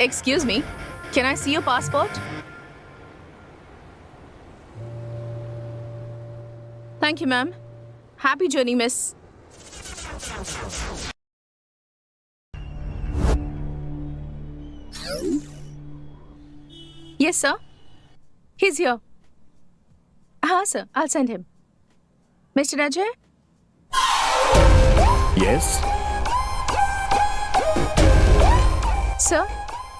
Excuse me, can I see your passport? Thank you, ma'am. Happy journey, miss. Yes, sir. He's here. Sir. I'll send him. Mr. Ajay? Yes. Sir,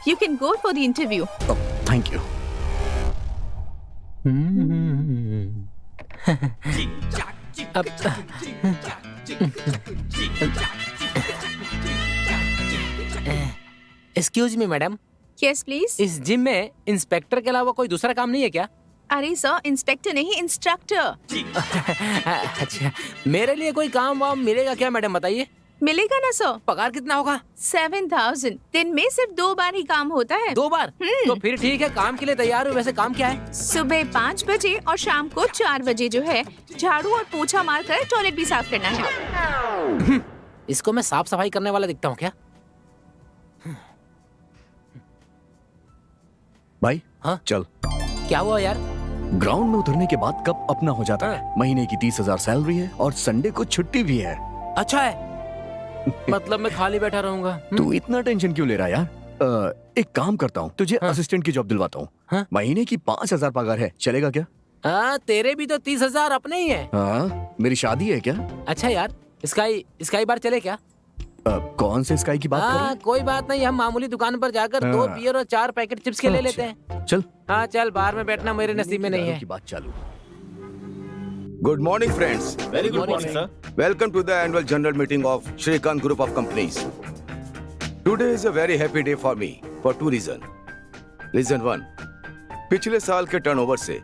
you can go for the interview. Oh, thank you. Excuse me madam, Yes, please. इस gym में inspector के अलावा कोई दूसरा काम नहीं है क्या? अरे सर, इंस्पेक्टर नहीं, इंस्ट्रक्टर. अच्छा, मेरे लिए कोई काम वाम मिलेगा क्या मैडम, बताइए? मिलेगा ना सर. पगार कितना होगा? 7,000. दिन में सिर्फ 2 बार ही काम होता है. 2 बार? तो फिर ठीक है, काम के लिए तैयार हूँ. वैसे काम क्या है? सुबह 5 बजे और शाम को 4 बजे जो है, झाड़ू और पोछा मारकर टॉयलेट भी साफ करना है. इसको मैं साफ सफाई करने वाला दिखता हूँ क्या? भाई हाँ? चल. क्या हुआ यार? ग्राउंड में उतरने के बाद कप अपना हो जाता है. महीने की 30,000 सैलरी है और संडे को छुट्टी भी है. अच्छा है. मतलब मैं खाली बैठा रहूंगा. तू इतना टेंशन क्यों ले रहा है यार? एक काम करता हूँ, तुझे असिस्टेंट की जॉब दिलवाता हूँ. हाँ? महीने की 5,000 पगार है, चलेगा क्या? तेरे भी तो 30,000 अपने ही है. हाँ, मेरी शादी है क्या? अच्छा यार, स्काई बार चले क्या? कौन से स्काई की बात कर रहे हैं? कोई बात नहीं, हम मामूली दुकान पर जाकर 2 बियर और 4 पैकेट चिप्स के ले लेते हैं. चल. हाँ चल, बाहर में बैठना मेरे नसीब में नहीं है. की बात चालू. Good morning, friends. Very good morning, sir. Welcome to the annual general meeting of Shrikant Group of Companies. Today is a very happy day for me for 2 reasons. Reason 1, पिछले साल के टर्नओवर से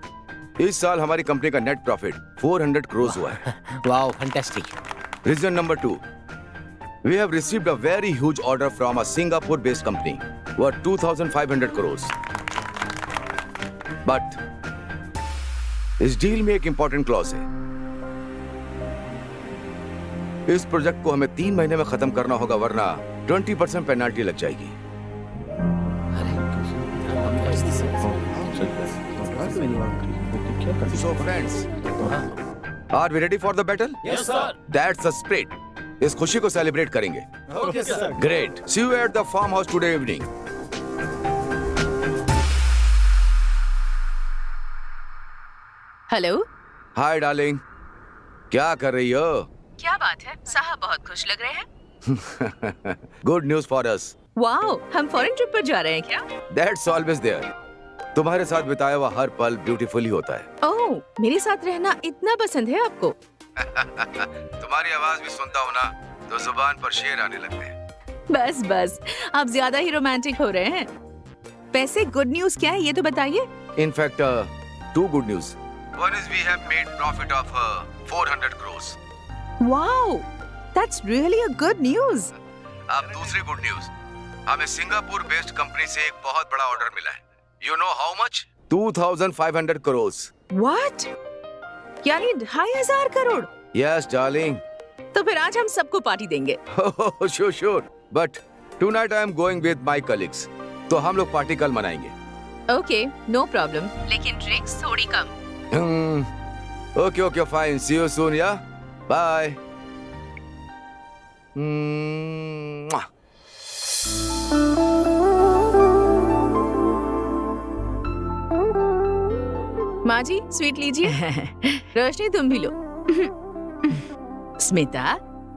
इस साल हमारी कंपनी का net profit 400 crore हुआ है. Wow, fantastic. Reason number 2, we have received a very huge order from a Singapore-based company worth 2,500 crores. But इस डील में एक इंपॉर्टेंट क्लॉज है. इस प्रोजेक्ट को हमें 3 महीने में खत्म करना होगा, वरना 20% पेनल्टी लग जाएगी. So friends, are we ready for the battle? Yes, sir. That's the spirit. इस खुशी को सेलिब्रेट करेंगे. Okay, sir. Great. See you at the farm house today evening. Hello. Hi darling, क्या कर रही हो? क्या बात है, साहब बहुत खुश लग रहे हैं. Good news for us. Wow, हम फॉरेन ट्रिप पर जा रहे हैं क्या? That's always there. तुम्हारे साथ बिताया हुआ हर पल ब्यूटीफुल ही होता है. ओह, मेरे साथ रहना इतना पसंद है आपको. तुम्हारी आवाज भी सुनता हूँ ना, तो जुबान पर शेर आने लगते हैं. बस बस, आप ज्यादा ही रोमांटिक हो रहे हैं. वैसे गुड न्यूज क्या है ये तो बताइए. In fact, 2 good news. One is we have made profit of 400 crores. Wow, that's really a good news. अब दूसरी गुड न्यूज, हमें सिंगापुर बेस्ड कंपनी से एक बहुत बड़ा ऑर्डर मिला है. You know how much? 2,500 crores. What? यानी 2,500 करोड़. Yes, darling. तो फिर आज हम सबको पार्टी देंगे. Oh, sure. But tonight I am going with my colleagues. तो हम लोग पार्टी कल मनाएंगे. Okay, no problem. लेकिन ड्रिंक्स थोड़ी कम. Okay, fine. See you soon, yeah? Bye. Mwah. माँ जी, स्वीट लीजिए. रोशनी तुम भी लो. स्मिता,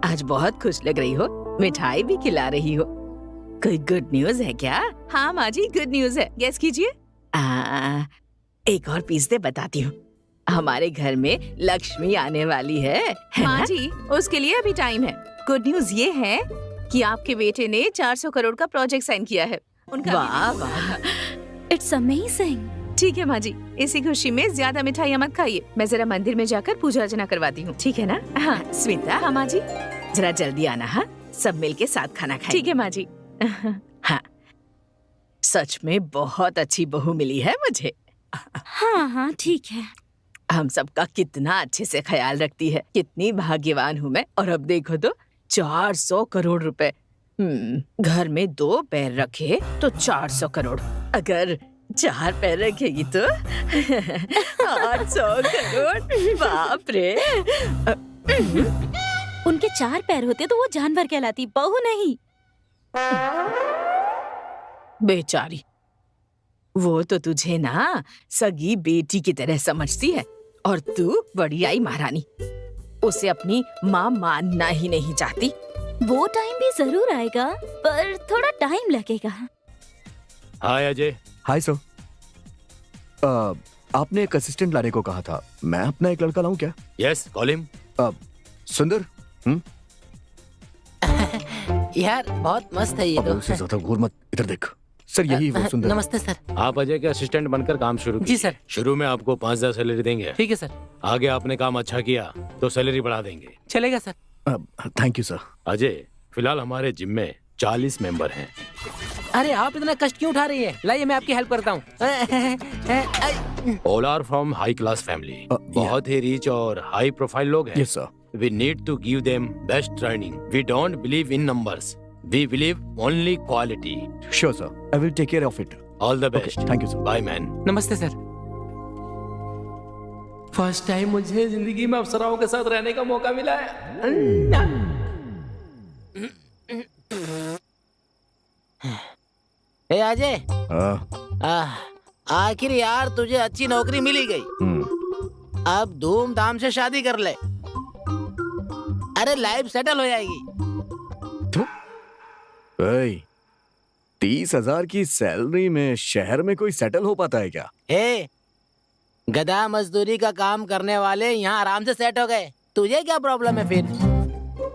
आज बहुत खुश लग रही हो. मिठाई भी खिला रही हो. कोई गुड न्यूज है क्या? हाँ माँ जी, गुड न्यूज है. गेस कीजिए. एक और पीस दे, बताती हूँ. हमारे घर में लक्ष्मी आने वाली है माँ जी, उसके लिए अभी टाइम है. गुड न्यूज ये है कि आपके बेटे ने 400 करोड़ का प्रोजेक्ट साइन किया है. उनका वाह वाह, इट्स अमेजिंग. ठीक है माँ जी, इसी खुशी में ज्यादा मिठाइयाँ मत खाइए. मैं जरा मंदिर में जाकर पूजा अर्चना करवाती हूँ, ठीक है ना? हाँ स्मिता. हाँ माँ जी, जरा जल्दी आना. हाँ, सब मिलके साथ खाना खाएं. ठीक है माँ जी. हाँ, सच में बहुत अच्छी बहू मिली है मुझे. हाँ ठीक है. हम सबका कितना अच्छे से ख्याल रखती है. कितनी भाग्यवान हूँ मैं. और अब देखो तो 400 करोड़ रुपए. घर में 2 पैर रखे तो 400 करोड़, अगर 4 पैर रखेगी तो 800 करोड़। बाप रे। उनके 4 पैर होते तो वो जानवर कहलाती, बहू नहीं। बेचारी, वो तो तुझे ना सगी बेटी की तरह समझती है और तू बड़ी आई महारानी, उसे अपनी माँ मानना ही नहीं चाहती। वो टाइम भी जरूर आएगा, पर थोड़ा टाइम लगेगा। हाय अजय। Hi sir. आपने एक असिस्टेंट लाने को कहा था, मैं अपना एक लड़का लाऊं क्या? Yes, call him. सुंदर। यार बहुत मस्त है ये अब तो। उससे ज्यादा घूर मत, इधर देख। सर यही वो सुंदर। नमस्ते सर। आप अजय के असिस्टेंट बनकर काम शुरू जी कीजिए। सर। शुरू में आपको 5,000 सैलरी देंगे। ठीक है सर। आगे आपने काम अच्छा किया तो सैलरी बढ़ा देंगे। चलेगा sir. Thank you sir. Ajay, फिलहाल हमारे जिम में 40 मेंबर हैं। अरे आप इतना कष्ट क्यों उठा रही है? लाइए मैं आपकी हेल्प करता हूँ। All are from high class family. बहुत ही रिच और हाई प्रोफाइल लोग हैं। Yes sir. We need to give them best training. We don't believe in numbers. We believe only quality. Sure sir, I will take care of it. All the best. Thank you sir. Bye man. नमस्ते सर। First time मुझे जिंदगी में अप्सराओं के साथ रहने का मौका मिला है। ए अजय, आखिर यार तुझे अच्छी नौकरी मिली गई। अब धूमधाम से शादी कर ले। अरे लाइफ सेटल हो जाएगी। 30,000 की सैलरी में शहर में कोई सेटल हो पाता है क्या? ए, गधा मजदूरी का काम करने वाले यहाँ आराम से सेट हो गए। तुझे क्या प्रॉब्लम है फिर?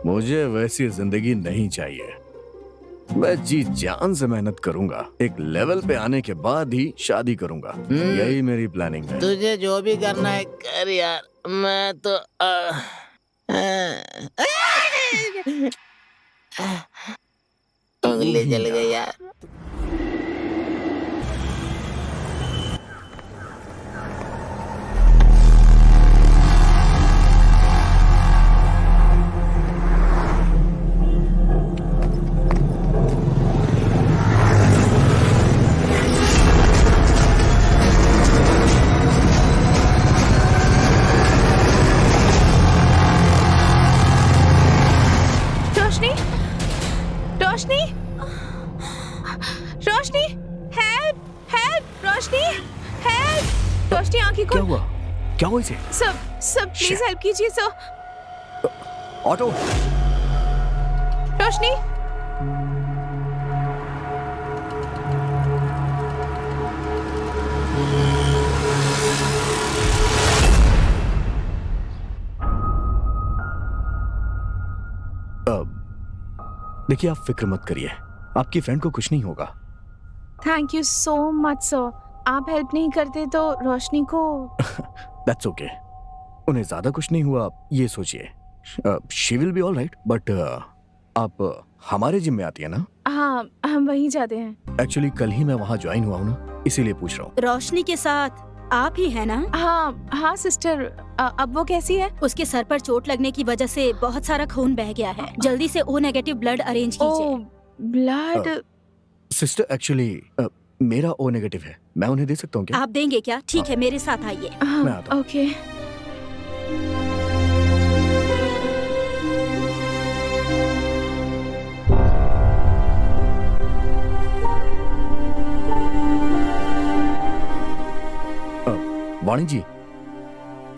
मुझे वैसी जिंदगी नहीं चाहिए। मैं जी जान से मेहनत करूंगा, एक लेवल पे आने के बाद ही शादी करूंगा। यही मेरी प्लानिंग है। तुझे जो भी करना है कर यार, मैं तो उंगली जल गई यार। रोशनी, रोशनी, रोशनी, हेल्प, हेल्प, रोशनी, हेल्प। रोशनी आंखें क्या खोल। हुआ? क्या हुआ इसे? सब प्लीज हेल्प कीजिए सर। ऑटो। रोशनी, देखिए, आप फिक्र मत करिए, आपकी फ्रेंड को कुछ नहीं होगा। Thank you so much sir. आप हेल्प नहीं करते तो रोशनी को। That's okay. उन्हें ज्यादा कुछ नहीं हुआ, ये सोचिए। She will be all right. But आप हमारे जिम में आती है ना? हाँ, हम वहीं जाते हैं। एक्चुअली कल ही मैं वहाँ ज्वाइन हुआ हूँ ना, इसीलिए पूछ रहा हूँ। रोशनी के साथ आप ही है ना? हाँ सिस्टर। अब वो कैसी है? उसके सर पर चोट लगने की वजह से बहुत सारा खून बह गया है। जल्दी से O नेगेटिव ब्लड अरेंज कीजिए। ब्लड? सिस्टर एक्चुअली मेरा O नेगेटिव है, मैं उन्हें दे सकता हूँ क्या? आप देंगे क्या? ठीक है, मेरे साथ आइए। मैं आता हूँ। ओके। वाणी जी,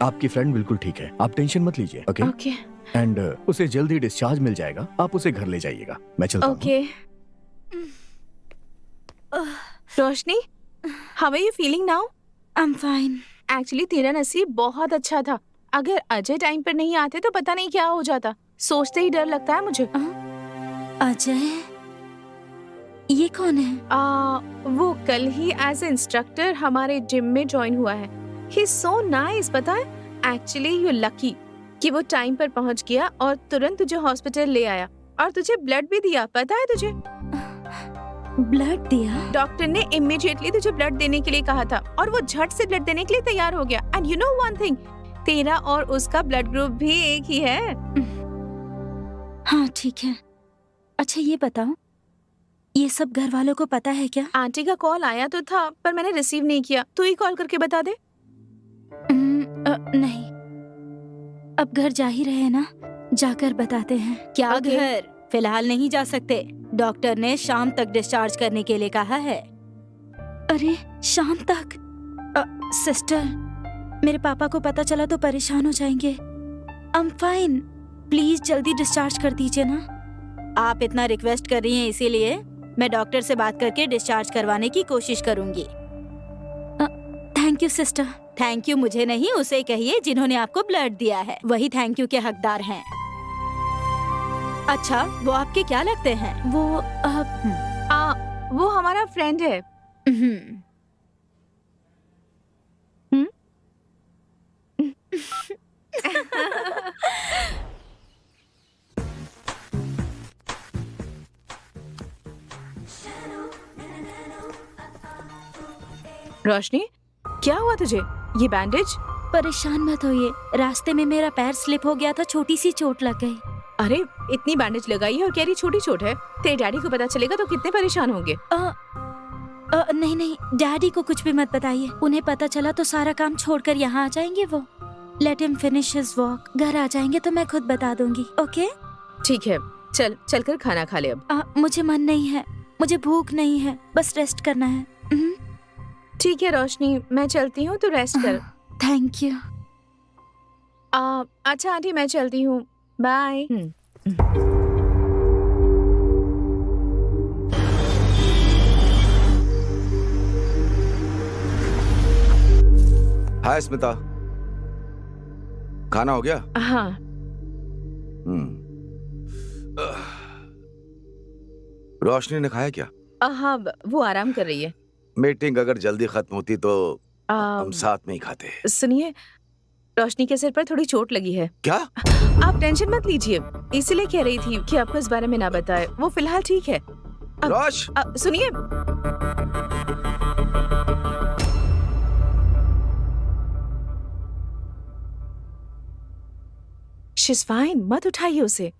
आपकी फ्रेंड बिल्कुल ठीक है, आप टेंशन मत लीजिए। ओके ओके एंड उसे जल्दी डिस्चार्ज मिल जाएगा, आप उसे घर ले जाइएगा। मैं चलता हूँ। Okay. Roshni, how are you feeling now? I am fine. Actually तेरा नसीब बहुत अच्छा था। अगर अजय टाइम पर नहीं आते तो पता नहीं क्या हो जाता। सोचते ही डर लगता है मुझे। अजय, ये कौन है? वो कल ही एज इंस्ट्रक्टर हमारे जिम में ज्वाइन हुआ है। ही इज सो नाइस, पता है? एक्चुअली यू लकी कि वो टाइम पर पहुंच गया और तुरंत तुझे हॉस्पिटल ले आया और तुझे ब्लड भी दिया। पता है तुझे? ब्लड दिया? डॉक्टर ने इमीडिएटली तुझे ब्लड देने के लिए कहा था और वो झट से ब्लड देने के लिए तैयार हो गया। And you know one thing, तेरा और उसका ब्लड ग्रुप भी एक ही है। हाँ ठीक है, अच्छा ये बताओ, ये सब घर वालों को पता है क्या? आंटी का कॉल आया तो था पर मैंने रिसीव नहीं किया। तू ही कॉल करके बता दे। नहीं, अब घर जा ही रहे हैं ना, जाकर बताते हैं। क्या ओके। घर? फिलहाल नहीं जा सकते, डॉक्टर ने शाम तक डिस्चार्ज करने के लिए कहा है। अरे शाम तक? सिस्टर, मेरे पापा को पता चला तो परेशान हो जाएंगे। आई एम फाइन, प्लीज जल्दी डिस्चार्ज कर दीजिए ना। आप इतना रिक्वेस्ट कर रही हैं, इसीलिए मैं डॉक्टर से बात करके डिस्चार्ज करवाने की कोशिश करूंगी। Thank you sister. Thank you मुझे नहीं, उसे कहिए जिन्होंने आपको ब्लड दिया है, वही थैंक यू के हकदार हैं। अच्छा, वो आपके क्या लगते हैं? वो हमारा फ्रेंड है। रोशनी, क्या हुआ तुझे? ये बैंडेज? परेशान मत होइए, रास्ते में मेरा पैर स्लिप हो गया था, छोटी सी चोट लग गई। अरे इतनी बैंडेज लगाई है और कह रही छोटी चोट है। तेरे डैडी को पता चलेगा तो कितने परेशान होंगे। नहीं नहीं, डैडी को कुछ भी मत बताइए, उन्हें पता चला तो सारा काम छोड़कर यहाँ आ जाएंगे वो। Let him finish his walk, घर आ जाएंगे तो मैं खुद बता दूंगी। ओके ठीक है, चल कर खाना खा ले अब। मुझे मन नहीं है, मुझे भूख नहीं है, बस रेस्ट करना है। ठीक है रोशनी, मैं चलती हूँ, तू रेस्ट कर। Thank you. अच्छा आंटी, मैं चलती हूँ, बाय। हाय स्मिता, खाना हो गया? हाँ। रोशनी ने खाया क्या? हाँ, वो आराम कर रही है। मीटिंग अगर जल्दी खत्म होती तो हम साथ में ही खाते। सुनिए, रोशनी के सिर पर थोड़ी चोट लगी है। क्या? आप टेंशन मत लीजिए, इसीलिए कह रही थी कि आपको इस बारे में ना बताए। वो फिलहाल ठीक है। रोश, सुनिए, शीज़ फाइन, मत उठाइए उसे।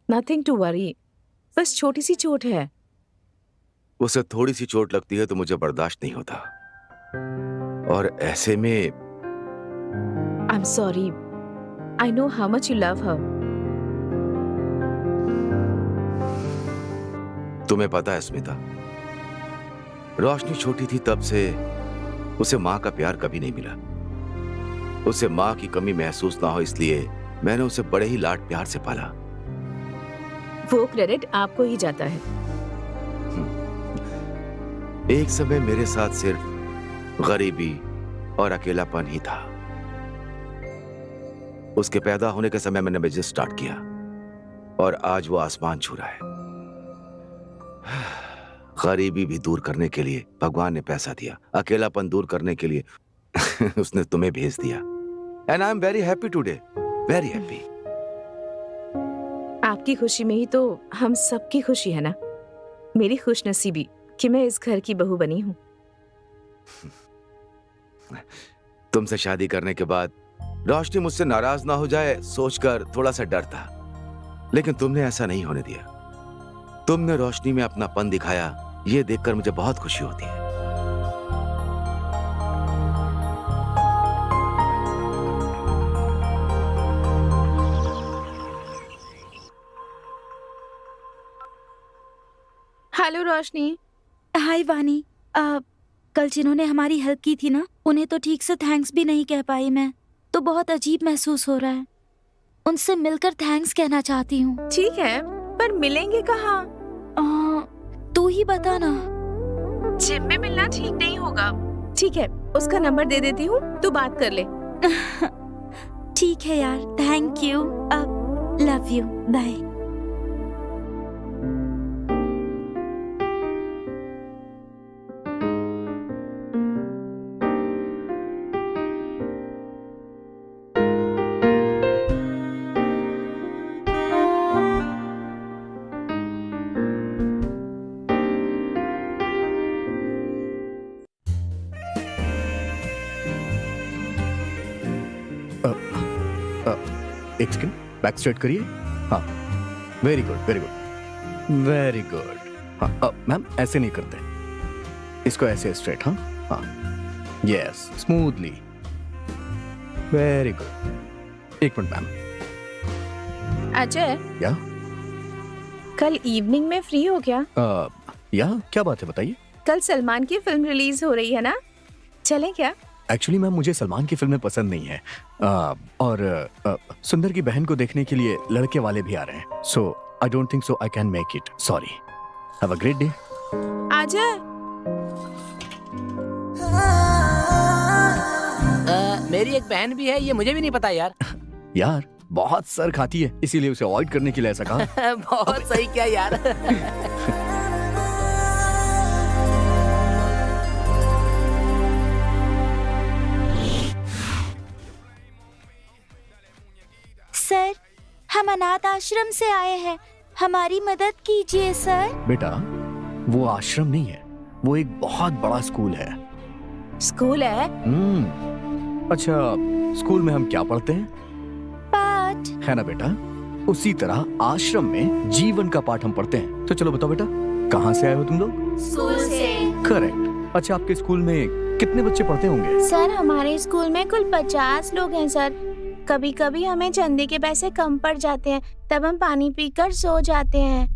नथिंग टू वरी, बस छोटी सी चोट है। उसे थोड़ी सी चोट लगती है तो मुझे बर्दाश्त नहीं होता, और ऐसे में I am sorry, I know how much you love हर। तुम्हें पता है स्मिता, रोशनी छोटी थी तब से उसे माँ का प्यार कभी नहीं मिला। उसे माँ की कमी महसूस ना हो इसलिए मैंने उसे बड़े ही लाड प्यार से पाला। वो क्रेडिट आपको ही जाता है। एक समय मेरे साथ सिर्फ गरीबी और अकेलापन ही था। उसके पैदा होने के समय मैंने बिजनेस स्टार्ट किया और आज वो आसमान छू रहा है। गरीबी भी दूर करने के लिए भगवान ने पैसा दिया, अकेलापन दूर करने के लिए उसने तुम्हें भेज दिया। And I am very happy today, very happy. आपकी खुशी में ही तो हम सबकी खुशी है ना। मेरी खुशनसीबी कि मैं इस घर की बहू बनी हूँ। तुमसे शादी करने के बाद रोशनी मुझसे नाराज ना हो जाए सोचकर थोड़ा सा डर था, लेकिन तुमने ऐसा नहीं होने दिया। तुमने रोशनी में अपनापन दिखाया, ये देखकर मुझे बहुत खुशी होती है। हेलो रोशनी। हाय वानी, कल जिन्होंने हमारी हेल्प की थी ना, उन्हें तो ठीक से थैंक्स भी नहीं कह पाई मैं, तो बहुत अजीब महसूस हो रहा है। उनसे मिलकर थैंक्स कहना चाहती हूँ। ठीक है, पर मिलेंगे कहाँ? तू ही बता ना। जिम में मिलना ठीक नहीं होगा। ठीक है, उसका नंबर दे देती हूँ, तू बात कर ले। ठीक है यार, thank you. Love you, bye. एक सेकंड, बैक स्ट्रेट करिए। हाँ, very good, very good, very good. हाँ, मैम ऐसे नहीं करते, इसको ऐसे स्ट्रेट। हाँ हाँ, यस, स्मूथली, वेरी गुड। एक मिनट मैम। अजय, या कल इवनिंग में फ्री हो क्या? या क्या बात है, बताइए। कल सलमान की फिल्म रिलीज हो रही है ना, चलें क्या? एक्चुअली मैम मुझे सलमान की फिल्में पसंद नहीं है, और सुंदर की बहन को देखने के लिए लड़के वाले भी आ रहे हैं, so I don't think so I can make it, sorry. Have a great day. Ajay, मेरी एक बहन भी है, ये मुझे भी नहीं पता यार। यार बहुत सर खाती है, इसीलिए उसे अवॉइड करने के लिए ऐसा कहा। बहुत सही किया यार। सर, हम अनाथ आश्रम से आए हैं, हमारी मदद कीजिए सर। बेटा, वो आश्रम नहीं है, वो एक बहुत बड़ा स्कूल है। स्कूल है? अच्छा, स्कूल में हम क्या पढ़ते हैं? पाठ। है ना बेटा, उसी तरह आश्रम में जीवन का पाठ हम पढ़ते हैं। तो चलो बताओ बेटा, कहाँ से आए हो तुम लोग? स्कूल से। करेक्ट। अच्छा, आपके स्कूल में कितने बच्चे पढ़ते होंगे? सर, हमारे स्कूल में कुल 50 लोग हैं सर। कभी कभी हमें चंदे के पैसे कम पड़ जाते हैं, तब हम पानी पीकर सो जाते हैं।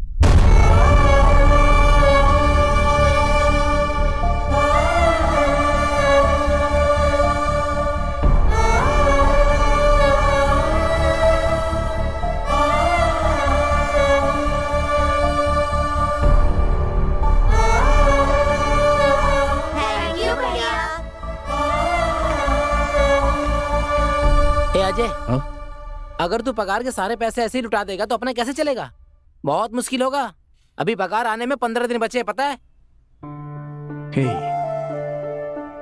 अजय, हाँ? अगर तू पगार के सारे पैसे ऐसे ही लुटा देगा तो अपना कैसे चलेगा? बहुत मुश्किल होगा। अभी पगार आने में 15 दिन बचे हैं, पता है? हे,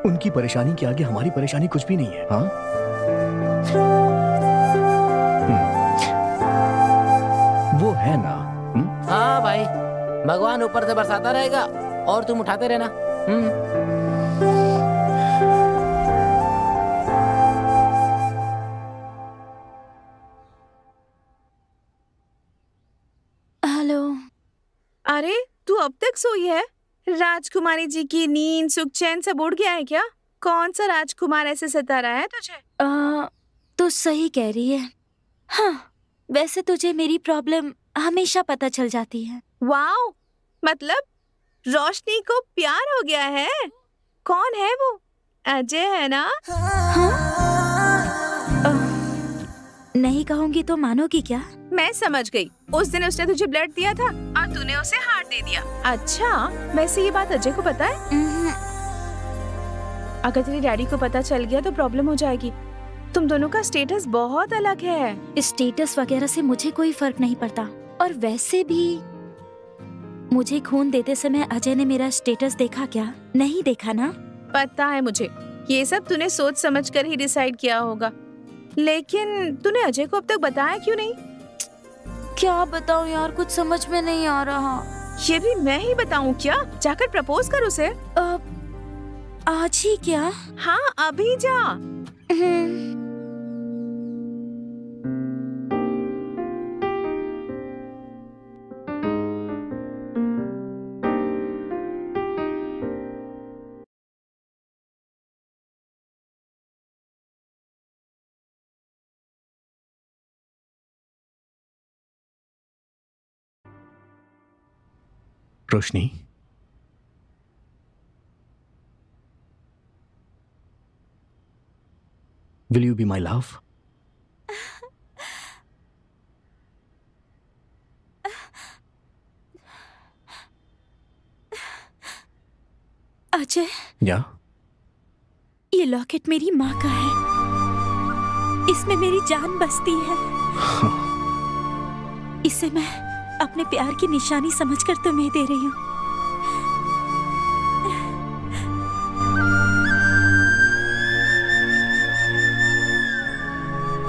उनकी परेशानी के आगे हमारी परेशानी कुछ भी नहीं है। हाँ? वो है ना। हाँ भाई, भगवान ऊपर से बरसाता रहेगा और तुम उठाते रहना। हेलो। अरे, तू अब तक सोई है? राजकुमारी जी की नींद सुख चैन सब उड़ गया है क्या? कौन सा राजकुमार ऐसे सता रहा है तुझे? तो सही कह रही है। हाँ, वैसे तुझे मेरी प्रॉब्लम हमेशा पता चल जाती है। वाओ, मतलब रोशनी को प्यार हो गया है? कौन है वो? अजय है ना? नहीं कहूंगी तो मानोगी क्या? मैं समझ गई। उस दिन उसने तुझे ब्लड दिया था और तूने उसे हार्ट दे दिया। अच्छा, वैसे ये बात अजय को पता है? अगर तेरे डैडी को पता चल गया तो प्रॉब्लम हो जाएगी। तुम दोनों का स्टेटस बहुत अलग है। स्टेटस वगैरह से मुझे कोई फर्क नहीं पड़ता, और वैसे भी मुझे खून देते समय अजय ने मेरा स्टेटस देखा क्या? नहीं देखा ना? पता है मुझे, ये सब तूने सोच समझ कर ही डिसाइड किया होगा, लेकिन तूने अजय को अब तक बताया क्यों नहीं? क्या बताऊं यार, कुछ समझ में नहीं आ रहा। ये भी मैं ही बताऊं क्या? जाकर प्रपोज कर उसे। आज ही क्या? हाँ, अभी जा। रोशनी, will you be my love? Ajay, या ये लॉकेट मेरी माँ का है। इसमें मेरी जान बसती है। इसे मैं अपने प्यार की निशानी समझकर तुम्हें दे रही हूँ।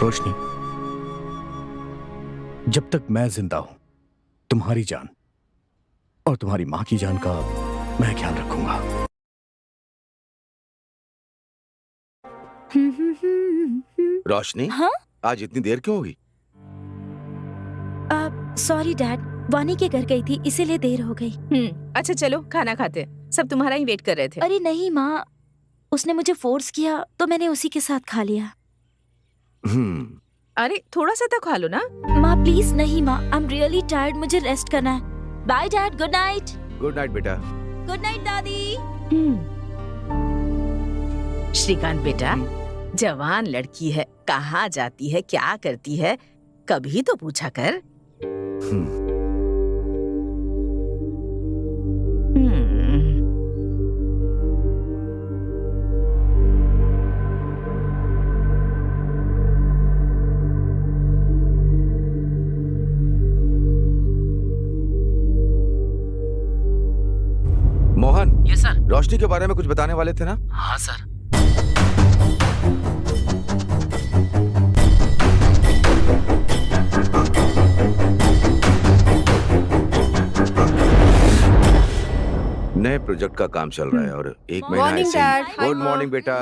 रोशनी, जब तक मैं जिंदा हूं, तुम्हारी जान और तुम्हारी मां की जान का मैं ख्याल रखूंगा। रोशनी, हाँ? आज इतनी देर क्यों होगी? सॉरी डैड, वानी के घर गई थी इसीलिए देर हो गई। अच्छा चलो खाना खाते हैं। सब तुम्हारा ही वेट कर रहे थे। अरे नहीं माँ, उसने मुझे फोर्स किया तो मैंने उसी के साथ खा लिया। अरे थोड़ा सा तो खा लो ना। माँ प्लीज नहीं माँ, आई एम रियली टायर्ड, मुझे रेस्ट करना है। Bye dad, good night. Good night बेटा। गुड नाइट दादी। श्रीकांत बेटा, जवान लड़की है, कहाँ जाती है, क्या करती है, कभी तो पूछा कर। Mohan, yes sir. रोशनी के बारे में कुछ बताने वाले थे ना? हाँ सर। नए प्रोजेक्ट का काम चल रहा है और एक महीना Morning, ऐसे Dad. ही। गुड मॉर्निंग बेटा।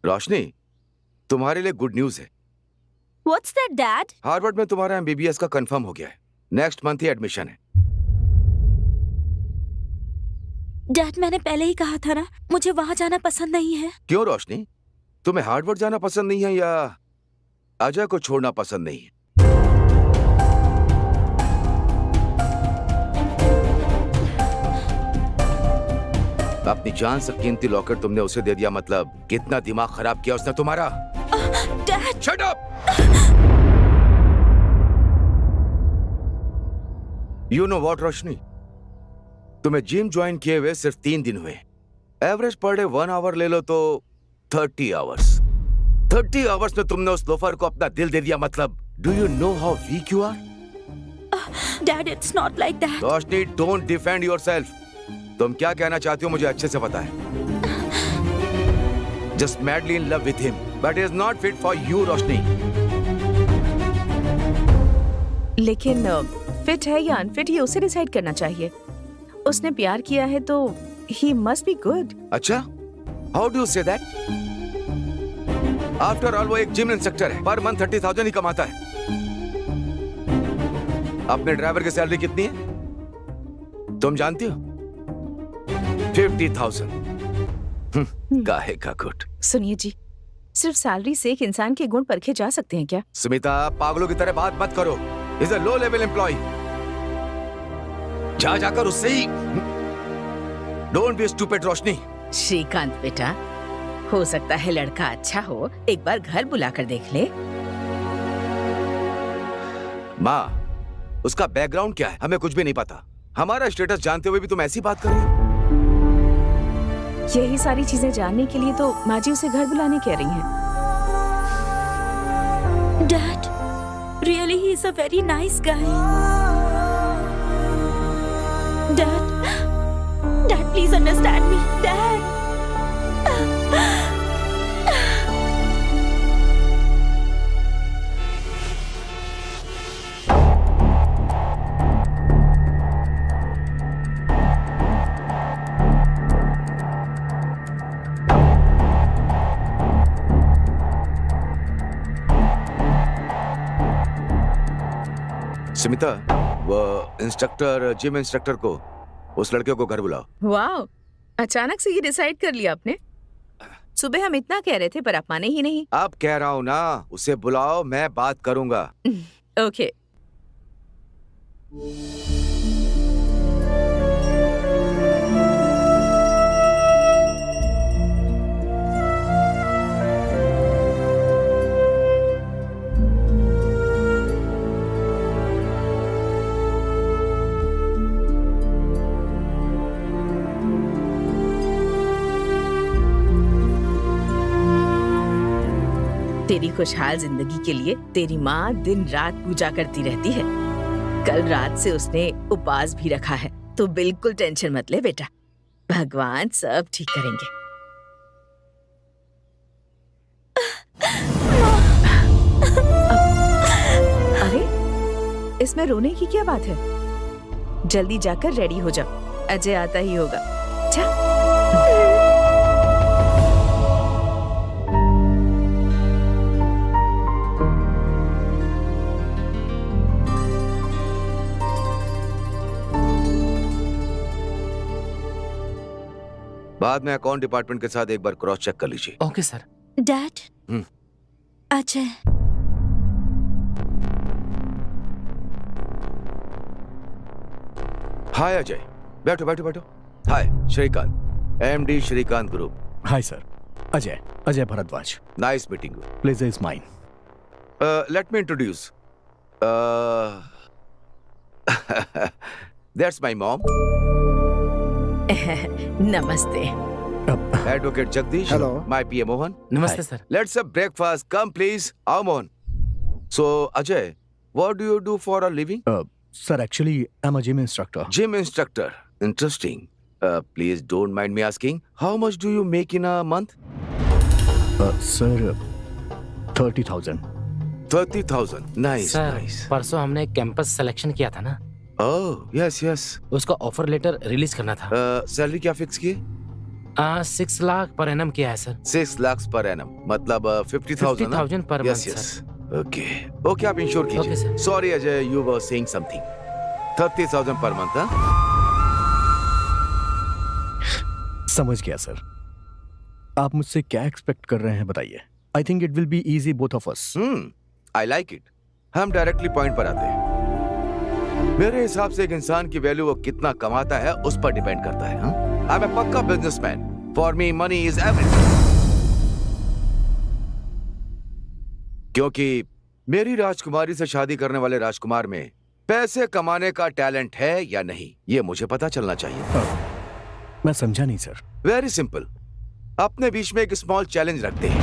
रोशनी, तुम्हारे लिए गुड न्यूज है। What's that dad? हार्वर्ड में तुम्हारा एमबीबीएस का कंफर्म हो गया है। नेक्स्ट मंथ ही एडमिशन है। डैड मैंने पहले ही कहा था ना, मुझे वहाँ जाना पसंद नहीं है। क्यों रोशनी, तुम्हें हार्वर्ड जाना पसंद नहीं है या अजय को छोड़ना पसंद नहीं है? अपनी जान से कीमती लॉकेट तुमने उसे दे दिया, मतलब कितना दिमाग खराब किया उसने तुम्हारा। Dad shut up! You know what Roshni, तुम्हें जिम ज्वाइन किए हुए सिर्फ 3 दिन हुए। एवरेज पर डे 1 आवर ले लो तो 30 आवर्स। 30 आवर्स में तुमने उस लोफर को अपना दिल दे दिया, मतलब do you know how weak you are? Dad it's not like that. Roshni, don't defend yourself. तुम क्या कहना चाहती हो मुझे अच्छे से पता है। Just madly in love with him, but is not fit for you Roshni. लेकिन फिट है या अनफिट ये उसे डिसाइड करना चाहिए। उसने प्यार किया है तो ही मस्ट बी गुड। अच्छा, how do you say that? After all वो एक जिम इंस्ट्रक्टर है, पर मंथ 30,000 ही कमाता है। अपने ड्राइवर की सैलरी कितनी है तुम जानती हो? 50,000। काहे का गुट। सुनिए जी, सिर्फ सैलरी से एक इंसान के गुण परखे जा सकते हैं क्या? स्मिता, पागलों की तरह बात मत करो। Is a low level employee. जाकर उससे ही। Don't be stupid Roshni. Srikanth बेटा, हो सकता है लड़का अच्छा हो, एक बार घर बुलाकर देख ले। माँ, उसका बैकग्राउंड क्या है हमें कुछ भी नहीं पता। हमारा स्टेटस जानते हुए भी तुम ऐसी बात कर रही हो। यही सारी चीजें जानने के लिए तो माँ जी उसे घर बुलाने कह रही हैं। Dad really he is a very nice guy. Dad please understand me. Dad Smita, वो इंस्ट्रक्टर, जिम इंस्ट्रक्टर को, उस लड़के को घर बुलाओ। वाह, अचानक से ये डिसाइड कर लिया आपने? सुबह हम इतना कह रहे थे पर आप माने ही नहीं। अब कह रहा हूँ ना, उसे बुलाओ, मैं बात करूंगा। ओके। तेरी खुशहाल जिंदगी के लिए तेरी माँ दिन रात पूजा करती रहती है। कल रात से उसने उपवास भी रखा है, तो बिल्कुल टेंशन मत ले बेटा, भगवान सब ठीक करेंगे। अरे इसमें रोने की क्या बात है? जल्दी जाकर रेडी हो जाओ, अजय आता ही होगा। जा। बाद में अकाउंट डिपार्टमेंट के साथ एक बार क्रॉस चेक कर लीजिए। Okay sir. Dad, Ajay, hi Ajay, बैठो बैठो बैठो। Hi Shrikant, MD Shrikant group. Hi sir, Ajay Bhardwaj. Nice meeting you. Pleasure is mine. Let me introduce, that's my mom, नमस्ते। Advocate Jagdish. Hello. My PA Mohan. नमस्ते sir. Let's have breakfast, come please. आओ Mohan. So Ajay, what do you do for a living? Sir actually I am a gym instructor. Gym instructor. Interesting. Please don't mind me asking, how much do you make in a month? Sir 30,000। 30,000. Nice, sir nice. परसों हमने campus selection किया था ना, Oh, yes, yes. उसका offer letter release करना था। Salary क्या fix की? 6 लाख पर एनम किया है सर। 6 lakhs per annum. मतलब 50,000 ना? 50,000 per Yes, month, yes. Okay. Okay, आप इंश्योर Okay, कीजिए। sir. Sorry Ajay, you were saying something. 30,000 per month, हाँ? समझ गया सर। आप मुझसे क्या एक्सपेक्ट कर रहे हैं बताइए। I think it will be easy both of us. I like it. हम डायरेक्टली पॉइंट पर आते हैं। मेरे हिसाब से एक इंसान की वैल्यू वो कितना कमाता है उस पर डिपेंड करता है। आई एम ए पक्का businessman. For me money is everything. क्योंकि मेरी राजकुमारी से शादी करने वाले राजकुमार में पैसे कमाने का टैलेंट है या नहीं, ये मुझे पता चलना चाहिए। मैं समझा नहीं सर। Very simple. अपने बीच में एक स्मॉल चैलेंज रखते हैं।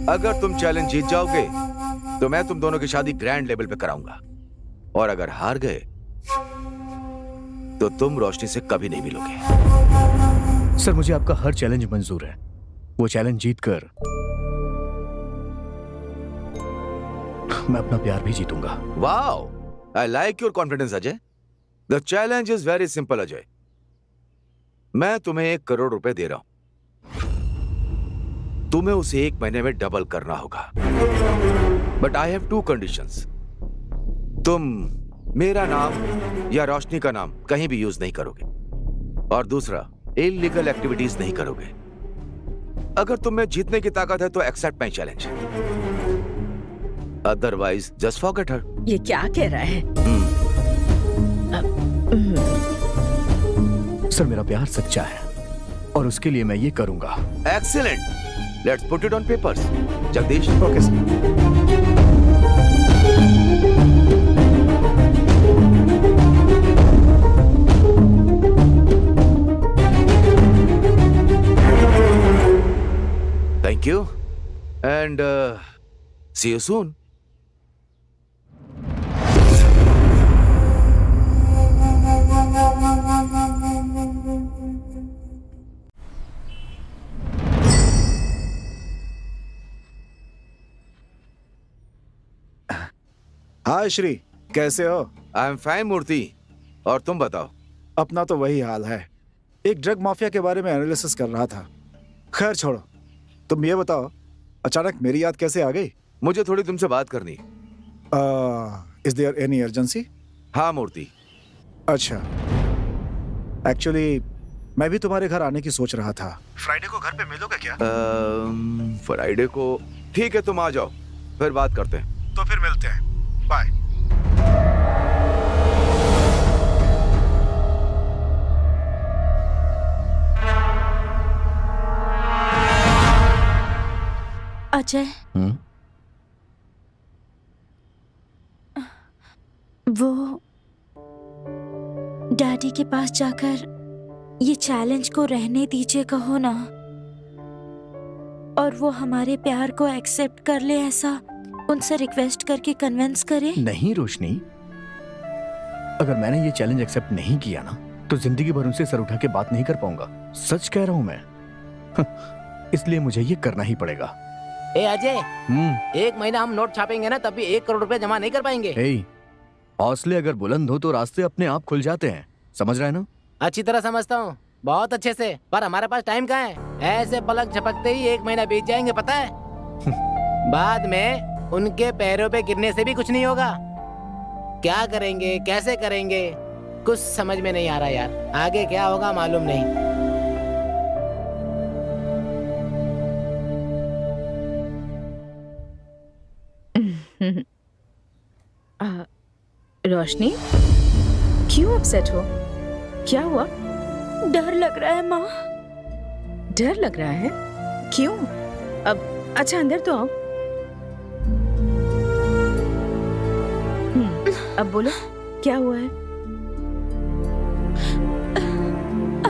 अगर तुम चैलेंज जीत जाओगे तो मैं तुम दोनों की शादी ग्रैंड लेवल पे कराऊंगा, और अगर हार गए तो तुम रोशनी से कभी नहीं मिलोगे। सर मुझे आपका हर चैलेंज मंजूर है। वो चैलेंज जीतकर मैं अपना प्यार भी जीतूंगा। Wow, I like your confidence Ajay. The challenge is very simple Ajay. मैं तुम्हें 1 करोड़ रुपए दे रहा हूं। तुम्हें उसे 1 महीने में डबल करना होगा। But I have 2 conditions. तुम मेरा नाम या रोशनी का नाम कहीं भी यूज नहीं करोगे, और दूसरा इलीगल एक्टिविटीज नहीं करोगे। अगर तुम में जीतने की ताकत है तो accept my challenge, otherwise just forget her. ये क्या कह रहा है? सर मेरा प्यार सच्चा है और उसके लिए मैं ये करूंगा। Excellent, let's put it on papers. Jagdish. Okay sir. Thank you, and see you soon. हाय श्री, कैसे हो? आई एम फाइन मूर्ति, और तुम बताओ? अपना तो वही हाल है। एक ड्रग माफिया के बारे में एनालिसिस कर रहा था। खैर छोड़ो, तुम ये बताओ अचानक मेरी याद कैसे आ गई? मुझे थोड़ी तुमसे बात करनी। Is there any urgency? हाँ मूर्ति। अच्छा, एक्चुअली मैं भी तुम्हारे घर आने की सोच रहा था। फ्राइडे को घर पे मिलोगे क्या? फ्राइडे को ठीक है, तुम आ जाओ, फिर बात करते हैं। तो फिर मिलते हैं, बाय। अजय, वो डैडी के पास जाकर ये चैलेंज को रहने दीजिए कहो ना, और वो हमारे प्यार को एक्सेप्ट कर ले, ऐसा उनसे रिक्वेस्ट करके कन्विंस करे। नहीं रोशनी, अगर मैंने ये चैलेंज एक्सेप्ट नहीं किया ना तो जिंदगी भर उनसे सर उठा के बात नहीं कर पाऊंगा। सच कह रहा हूं मैं। इसलिए मुझे ये करना ही पड़ेगा। ए अजय, 1 महीना हम नोट छापेंगे ना तब भी 1 करोड़ रुपए जमा नहीं कर पाएंगे। हौसले अगर बुलंद हो तो रास्ते अपने आप खुल जाते हैं, समझ रहा है ना? अच्छी तरह समझता हूँ, बहुत अच्छे से, पर हमारे पास टाइम कहाँ है? ऐसे पलक झपकते ही 1 महीना बीत जाएंगे, पता है? बाद में उनके पैरों पे गिरने से भी कुछ नहीं होगा। क्या करेंगे, कैसे करेंगे, कुछ समझ में नहीं आ रहा यार। आगे क्या होगा मालूम नहीं। रोशनी, क्यों अपसेट हो? क्या हुआ? डर लग रहा है माँ। डर लग रहा है? क्यों? अब अच्छा अंदर तो आओ। अब बोलो, क्या हुआ है?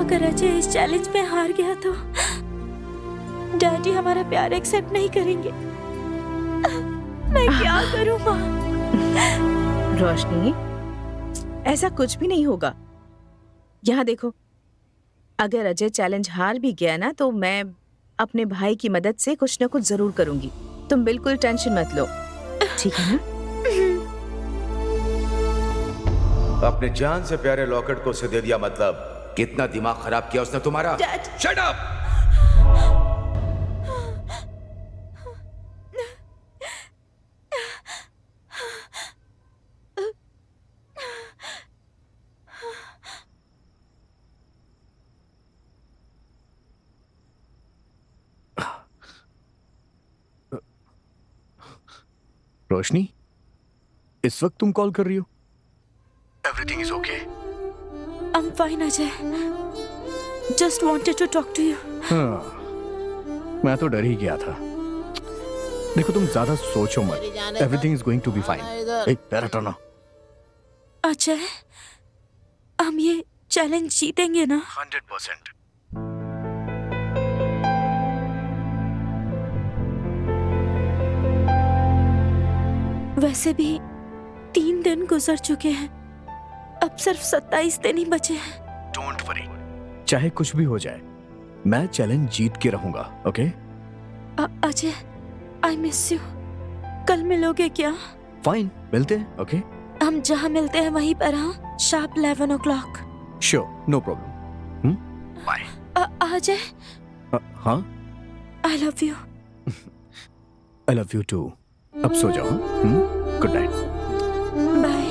अगर अजय इस चैलेंज में हार गया तो डैडी हमारा प्यार एक्सेप्ट नहीं करेंगे। मैं क्या करूं माँ? रोशनी, ऐसा कुछ भी नहीं होगा। यहाँ देखो, अगर अजय चैलेंज हार भी गया ना तो मैं अपने भाई की मदद से कुछ ना कुछ जरूर करूंगी। तुम बिल्कुल टेंशन मत लो, ठीक है ना? अपने जान से प्यारे लॉकेट को उसे दे दिया, मतलब कितना दिमाग खराब किया उसने तुम्हारा। Shut up! रोशनी, इस वक्त तुम कॉल कर रही हो? Everything is okay? I'm fine Ajay, just wanted to talk to you. मैं तो डर ही गया था। देखो तुम ज्यादा सोचो मत, everything is going to be fine. एक पैर हटाना। अजय, हम ये चैलेंज जीतेंगे ना? 100%। वैसे भी 3 दिन गुजर चुके हैं, अब सिर्फ 27 दिन ही बचे हैं। डोंट वरी, चाहे कुछ भी हो जाए मैं चैलेंज जीत के रहूंगा, okay? Ajay, I miss you. कल मिलोगे क्या? फाइन, मिलते हैं, ओके? हम जहाँ मिलते हैं वहीं पर, हाँ? Sharp 11 o'clock। Sure, no problem. Bye. Ajay, हाँ? I love you. I love you too. अब सो जाओ। Good night. बाय।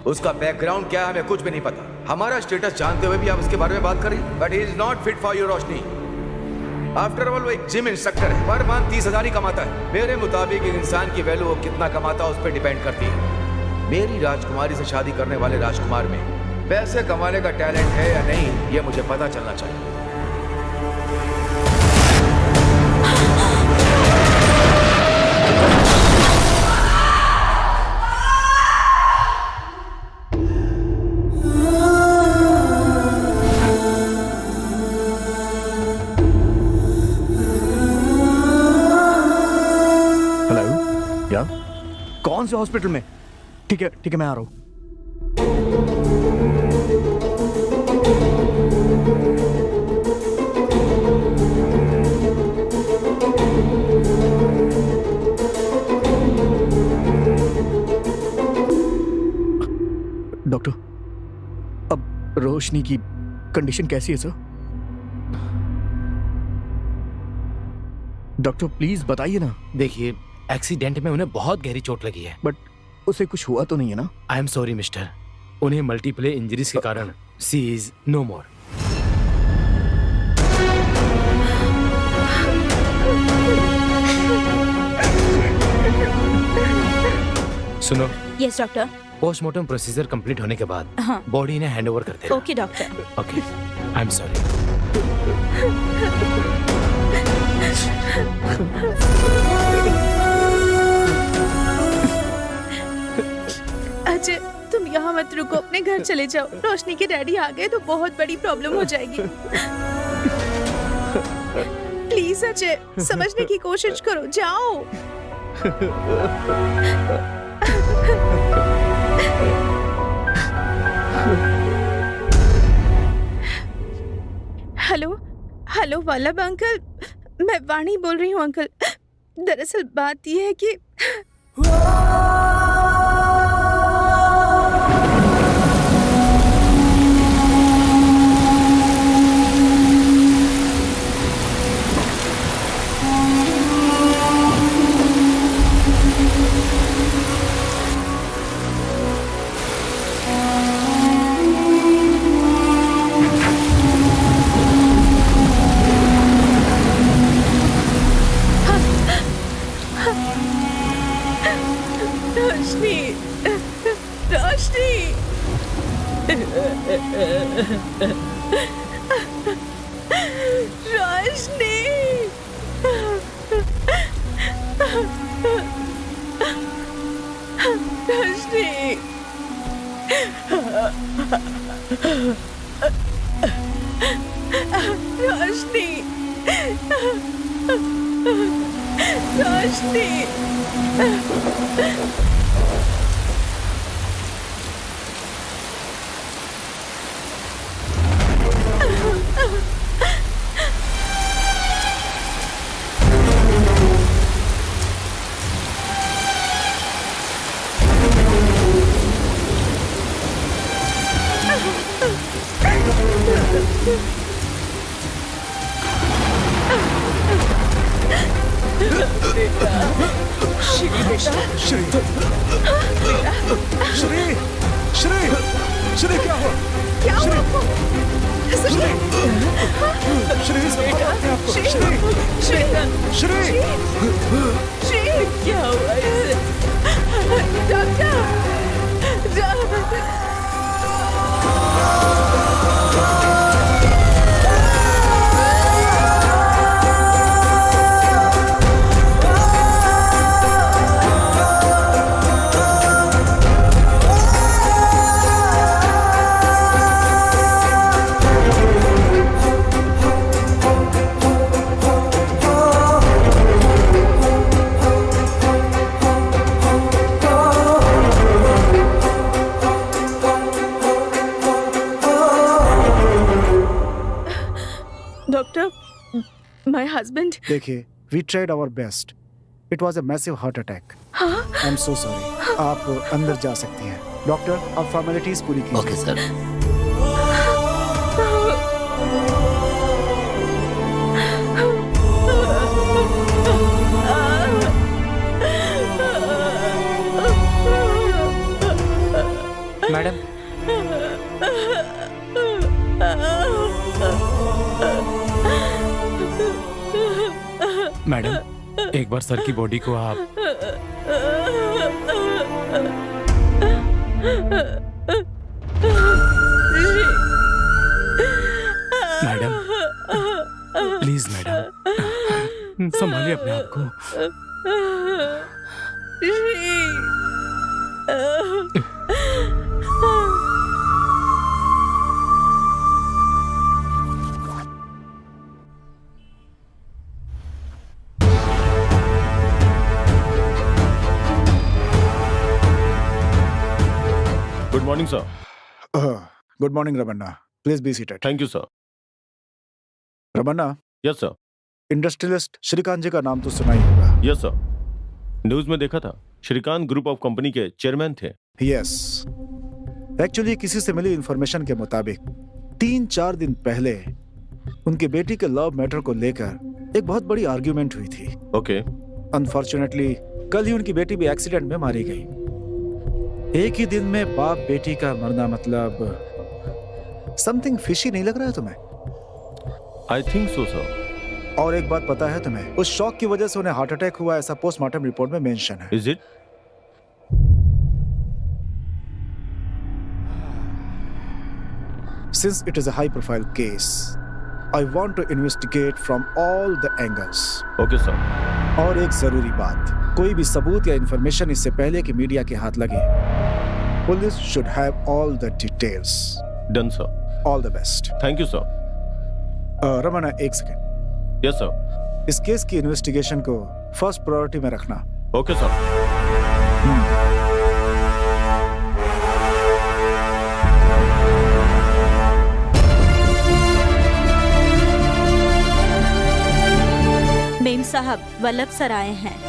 उसका बैकग्राउंड क्या है हमें कुछ भी नहीं पता। हमारा स्टेटस जानते हुए भी आप उसके बारे में बात करें, but he is not fit for you Roshni. After all वो एक जिम इंस्ट्रक्टर है, पर मंथ 30,000 ही कमाता है। मेरे मुताबिक एक इंसान की वैल्यू वो कितना कमाता है उस पर डिपेंड करती है। मेरी राजकुमारी से शादी करने वाले राजकुमार में पैसे कमाने का टैलेंट है या नहीं, ये मुझे पता चलना चाहिए। हेलो, या कौन से हॉस्पिटल में? ठीक है, मैं आ रहा हूँ। डॉक्टर, अब रोशनी की कंडीशन कैसी है सर? डॉक्टर प्लीज बताइए ना। देखिए, एक्सीडेंट में उन्हें बहुत गहरी चोट लगी है। बट उसे कुछ हुआ तो नहीं है ना? आई एम सॉरी मिस्टर, उन्हें मल्टीपल इंजरीज के कारण सी इज नो मोर। सुनो, yes doctor. Postmortem procedure complete होने के बाद हाँ। बॉडी ने हैंड ओवर कर देना। Okay doctor. Okay, I am sorry. Ajay तुम यहाँ मत रुको, अपने घर चले जाओ। रोशनी के डैडी आ गए तो बहुत बड़ी प्रॉब्लम हो जाएगी। प्लीज अजय, समझने की कोशिश करो, जाओ। हेलो हेलो वल्लभ अंकल, मैं वाणी बोल रही हूँ अंकल। दरअसल बात यह है कि रोशनी रोशनी रोशनी रोशनी रोशनी रोशनी श्री श्री श्री श्री क्या हुआ? क्या श्री हुआ? श्री श्री श्री श्री श्री क्या हुआ इसे? Doctor My husband. देखिए, we tried our best. It was a massive heart attack. I'm so sorry. आप अंदर जा सकती हैं। डॉक्टर, आप फॉर्मेलिटीज पूरी कीजिए। Okay sir. मैडम, मैडम, एक बार सर की बॉडी को आप मैडम, प्लीज मैडम, संभालिए अपने आप को। Good morning sir. Good morning Ramanna, please be seated. Thank you sir. Ramanna, yes sir. Industrialist Shrikant ji का नाम तो सुना ही होगा। यस सर, न्यूज में देखा था। श्रीकांत ग्रुप ऑफ कंपनी के चेयरमैन थे। यस, एक्चुअली किसी से मिली इंफॉर्मेशन के मुताबिक 3-4 दिन पहले उनकी बेटी के लव मैटर को लेकर एक बहुत बड़ी आर्ग्यूमेंट हुई थी। ओके। अनफॉर्चुनेटली कल ही उनकी बेटी भी एक्सीडेंट में मारी गई। एक ही दिन में बाप बेटी का मरना, मतलब समथिंग फिशी नहीं लग रहा है तुम्हें? I think so sir. और एक बात पता है तुम्हें, उस शॉक की वजह से उन्हें हार्ट अटैक हुआ, ऐसा पोस्टमार्टम रिपोर्ट में मेंशन है। Is it? Since it is a high profile case, I want to investigate from all the angles. Okay sir. और एक जरूरी बात, कोई भी सबूत या इंफॉर्मेशन इससे पहले कि मीडिया के हाथ लगे Police should have all the details. Done sir. All the best. Thank you sir. Ramana, एक सेकेंड। Yes sir. इस केस की इन्वेस्टिगेशन को फर्स्ट प्रायोरिटी में रखना। Okay sir. मेम साहब, वल्लभ सर आए हैं।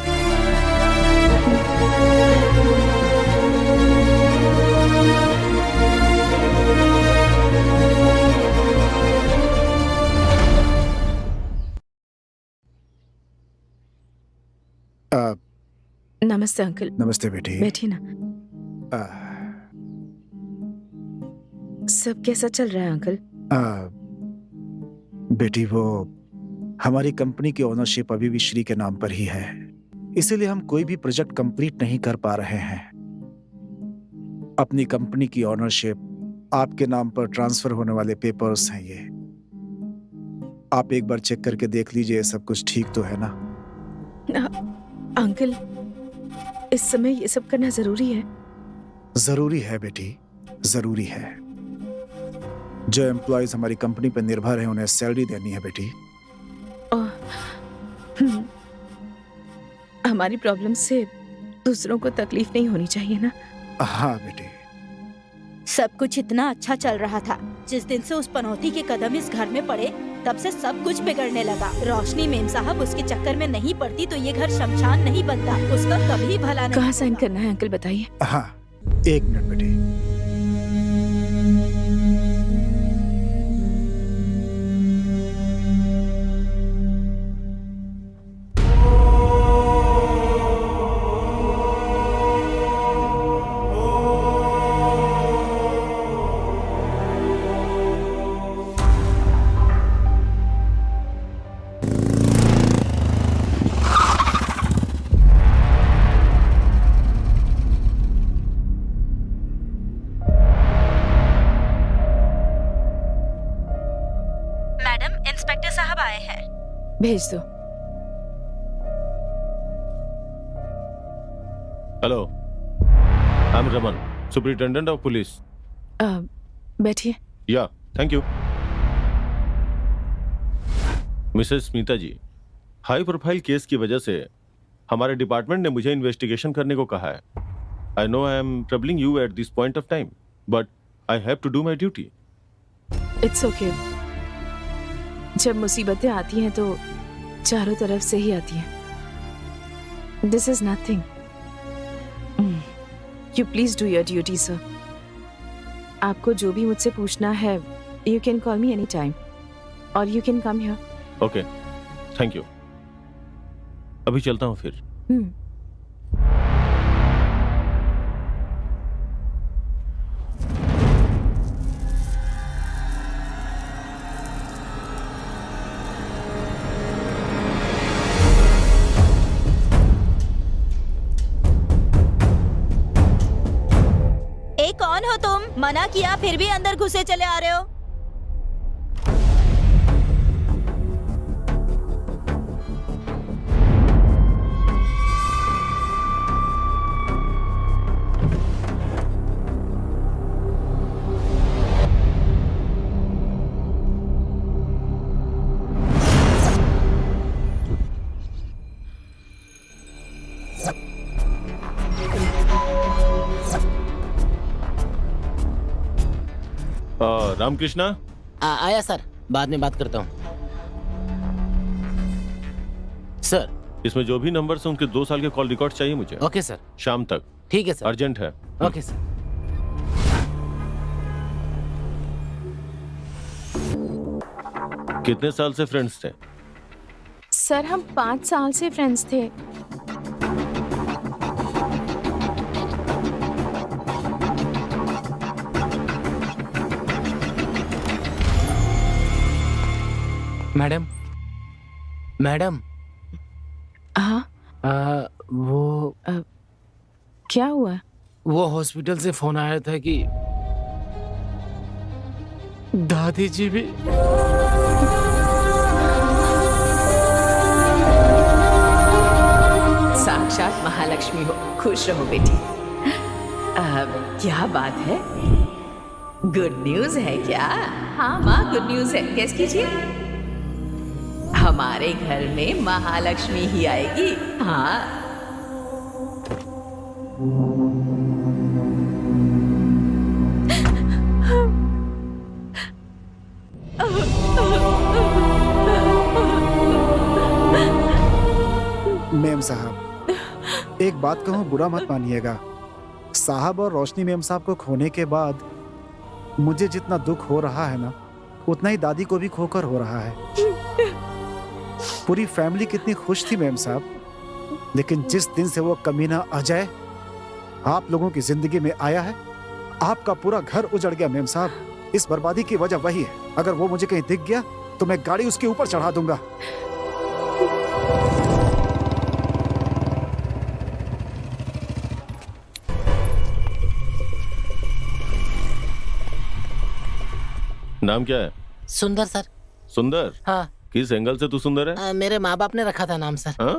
नमस्ते अंकल। नमस्ते बेटी। बैठिए ना। सब कैसा चल रहा है अंकल? बेटी, वो हमारी कंपनी की ओनरशिप अभी भी श्री के नाम पर ही है, इसीलिए हम कोई भी प्रोजेक्ट कंप्लीट नहीं कर पा रहे हैं। अपनी कंपनी की ओनरशिप आपके नाम पर ट्रांसफर होने वाले पेपर्स हैं ये। आप एक बार चेक करके देख लीजिए, सब कुछ ठीक तो है ना? अंकल, इस समय ये सब करना जरूरी है? जरूरी है बेटी, जरूरी है। जो एम्प्लॉयज हमारी कंपनी पर निर्भर हैं, उन्हें सैलरी देनी है बेटी। हमारी प्रॉब्लम से दूसरों को तकलीफ नहीं होनी चाहिए ना? हाँ बेटी। सब कुछ इतना अच्छा चल रहा था। जिस दिन से उस पनौती के कदम इस घर में पड़े, तब से सब कुछ बिगड़ने लगा। रोशनी मेम साहब उसके चक्कर में नहीं पड़ती तो ये घर शमशान नहीं बनता। उसका कभी भला नहीं। कहाँ साइन करना है अंकल, बताइए। हाँ, एक मिनट बेटी। इंस्पेक्टर साहब आए हैं। भेज दो। Hello, I am Raman, superintendent of police. बैठिए। Yeah, thank you. Mrs Smita ji, high profile case की वजह से हमारे डिपार्टमेंट ने मुझे इन्वेस्टिगेशन करने को कहा है। I know I am troubling you at this point of time, but I have to do my duty. It's okay. जब मुसीबतें आती हैं तो चारों तरफ से ही आती हैं। This is nothing. You please do your duty sir. आपको जो भी मुझसे पूछना है, you can call me any time और you can come here. Okay, thank you. अभी चलता हूँ फिर। कौन हो तुम? मना किया फिर भी अंदर घुसे चले आ रहे हो। रामकृष्णा। आया सर, बाद में बात करता हूँ। सर, इसमें जो भी नंबर्स हैं उनके 2 साल के कॉल रिकॉर्ड चाहिए मुझे। Okay sir. शाम तक। ठीक है सर। अर्जेंट है। Okay sir. कितने साल से फ्रेंड्स थे? सर, हम 5 साल से फ्रेंड्स थे। Madam, madam. हाँ। वो क्या हुआ? वो हॉस्पिटल से फोन आया था कि दादी जी भी। साक्षात महालक्ष्मी हो। खुश रहो बेटी। क्या बात है? गुड न्यूज है क्या? हाँ माँ, गुड न्यूज है। गेस कीजिए। हमारे घर में महालक्ष्मी ही आएगी। हाँ। मेम साहब, एक बात कहूँ, बुरा मत मानिएगा। साहब और रोशनी मेम साहब को खोने के बाद मुझे जितना दुख हो रहा है ना, उतना ही दादी को भी खोकर हो रहा है। पूरी फैमिली कितनी खुश थी मेम साहब, लेकिन जिस दिन से वो कमीना अजय आप लोगों की जिंदगी में आया है, आपका पूरा घर उजड़ गया मेम साहब। इस बर्बादी की वजह वही है। अगर वो मुझे कहीं दिख गया तो मैं गाड़ी उसके ऊपर चढ़ा दूंगा। नाम क्या है? सुंदर सर। सुंदर? हाँ। किस एंगल से तू सुंदर है? मेरे माँ बाप ने रखा था नाम सर। हाँ?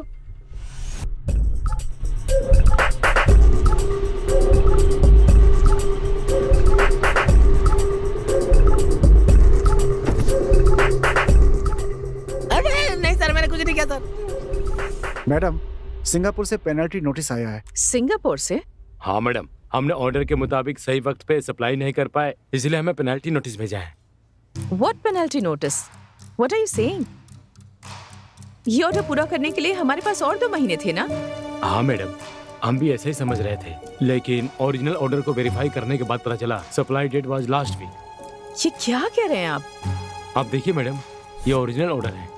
अरे नहीं सर, मैंने कुछ नहीं किया सर। मैडम, सिंगापुर से पेनल्टी नोटिस आया है। सिंगापुर से? हाँ मैडम, हमने ऑर्डर के मुताबिक सही वक्त पे सप्लाई नहीं कर पाए, इसलिए हमें पेनल्टी नोटिस भेजा है। What penalty notice? What are you saying? ये ऑर्डर पूरा करने के लिए हमारे पास और 2 महीने थे ना? हाँ मैडम, हम भी ऐसे ही समझ रहे थे, लेकिन ओरिजिनल ऑर्डर को वेरीफाई करने के बाद पता चला supply date was last week. ये क्या कह रहे हैं आप? आप देखिए मैडम, ये ओरिजिनल ऑर्डर है।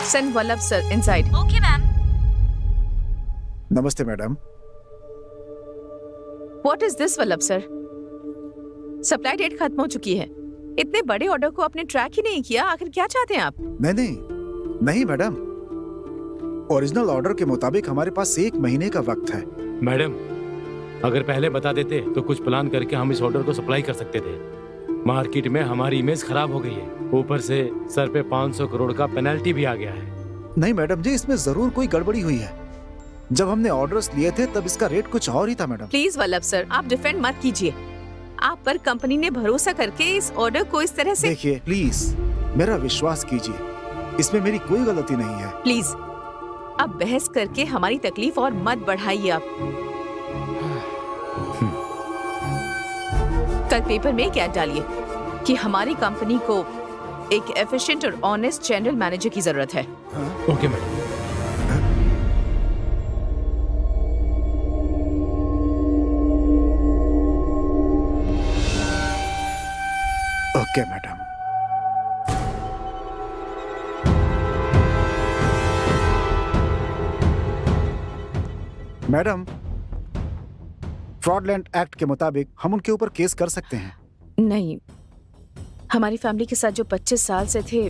Send Vallabh sir inside. Okay ma'am. नमस्ते madam. What is this Vallabh sir? Supply date खत्म हो चुकी है। इतने बड़े ऑर्डर को आपने ट्रैक ही नहीं किया। आखिर क्या चाहते हैं आप? नहीं मैडम, ओरिजिनल ऑर्डर के मुताबिक हमारे पास 1 महीने का वक्त है। मैडम, अगर पहले बता देते तो कुछ प्लान करके हम इस ऑर्डर को सप्लाई कर सकते थे। मार्केट में हमारी इमेज खराब हो गई है, ऊपर से सर पे 500 करोड़ का पेनल्टी भी आ गया है। नहीं मैडम जी, इसमें जरूर कोई गड़बड़ी हुई है। जब हमने ऑर्डर्स लिए थे तब इसका रेट कुछ और ही था मैडम। प्लीज वल्लभ सर, आप डिफेंड मत कीजिए। आप पर कंपनी ने भरोसा करके इस ऑर्डर को इस तरह से। देखिए प्लीज, मेरा विश्वास कीजिए, इसमें मेरी कोई गलती नहीं है। प्लीज, अब बहस करके हमारी तकलीफ और मत बढ़ाइए आप। कल पेपर में एक ऐड डालिए कि हमारी कंपनी को एक एफिशिएंट और ऑनेस्ट जनरल मैनेजर की जरूरत है। Okay madam. Okay madam. Madam, फ्रॉडलैंड एक्ट के मुताबिक हम उनके ऊपर केस कर सकते हैं। नहीं, हमारी फैमिली के साथ जो 25 साल से थे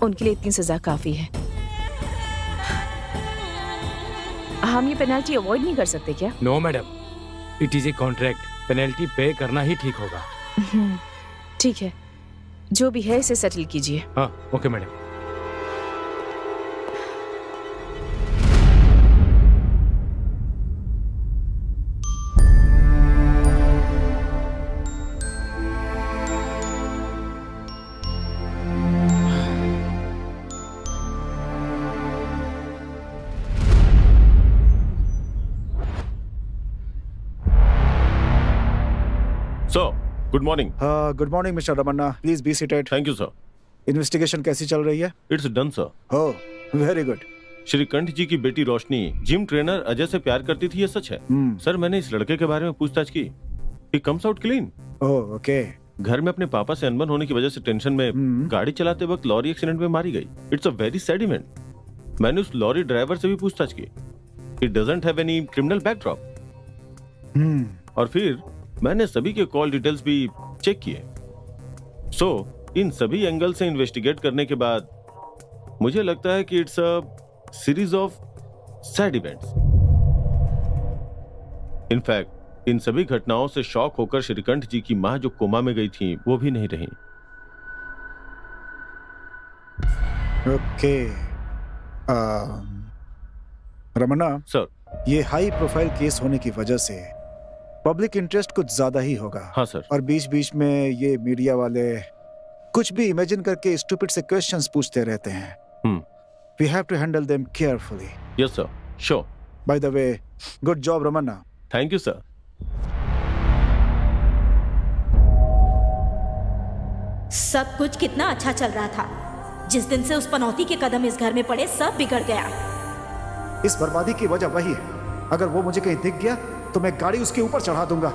उनके लिए इतनी सजा काफी है। हम ये पेनल्टी अवॉइड नहीं कर सकते क्या? No madam, it is a contract, penalty pay करना ही ठीक होगा। ठीक है, जो भी है इसे सेटल कीजिए। हाँ okay madam. Sir, good morning. Good morning mister Ramanna, please be seated. Thank you sir. Investigation कैसी चल रही है? It's done sir. Oh very good. Shrikanth ji की बेटी रोशनी जिम ट्रेनर अजय से प्यार करती थी, ये सच है? सर, मैंने इस लड़के के बारे में पूछताछ की। He comes out clean. Oh okay. घर में अपने पापा से अनबन होने की वजह से टेंशन में गाड़ी चलाते वक्त लॉरी एक्सीडेंट में मारी गई। It's a very sad event. मैंने उस लॉरी ड्राइवर से भी पूछताछ की। He doesn't have any criminal backdrop. और फिर मैंने सभी के कॉल डिटेल्स भी चेक किए। सो इन सभी एंगल से इन्वेस्टिगेट करने के बाद मुझे लगता है कि it's a series of sad events. In fact इन सभी घटनाओं से शॉक होकर श्रीकंठ जी की मां जो कोमा में गई थी वो भी नहीं रही। ओके। रमन्ना सर, ये हाई प्रोफाइल केस होने की वजह से पब्लिक इंटरेस्ट कुछ ज्यादा ही होगा। हाँ सर। और बीच बीच में ये मीडिया वाले कुछ भी इमेजिन करके स्टूपिड से क्वेश्चंस पूछते रहते हैं। We have to handle them carefully. Yes sir, sure. By the way, good job Ramanna. Thank you sir. सब कुछ कितना अच्छा चल रहा था। जिस दिन से उस पनौती के कदम इस घर में पड़े सब बिगड़ गया। इस बर्बादी की वजह वही है। अगर वो मुझे कहीं दिख गया तो मैं गाड़ी उसके ऊपर चढ़ा दूंगा।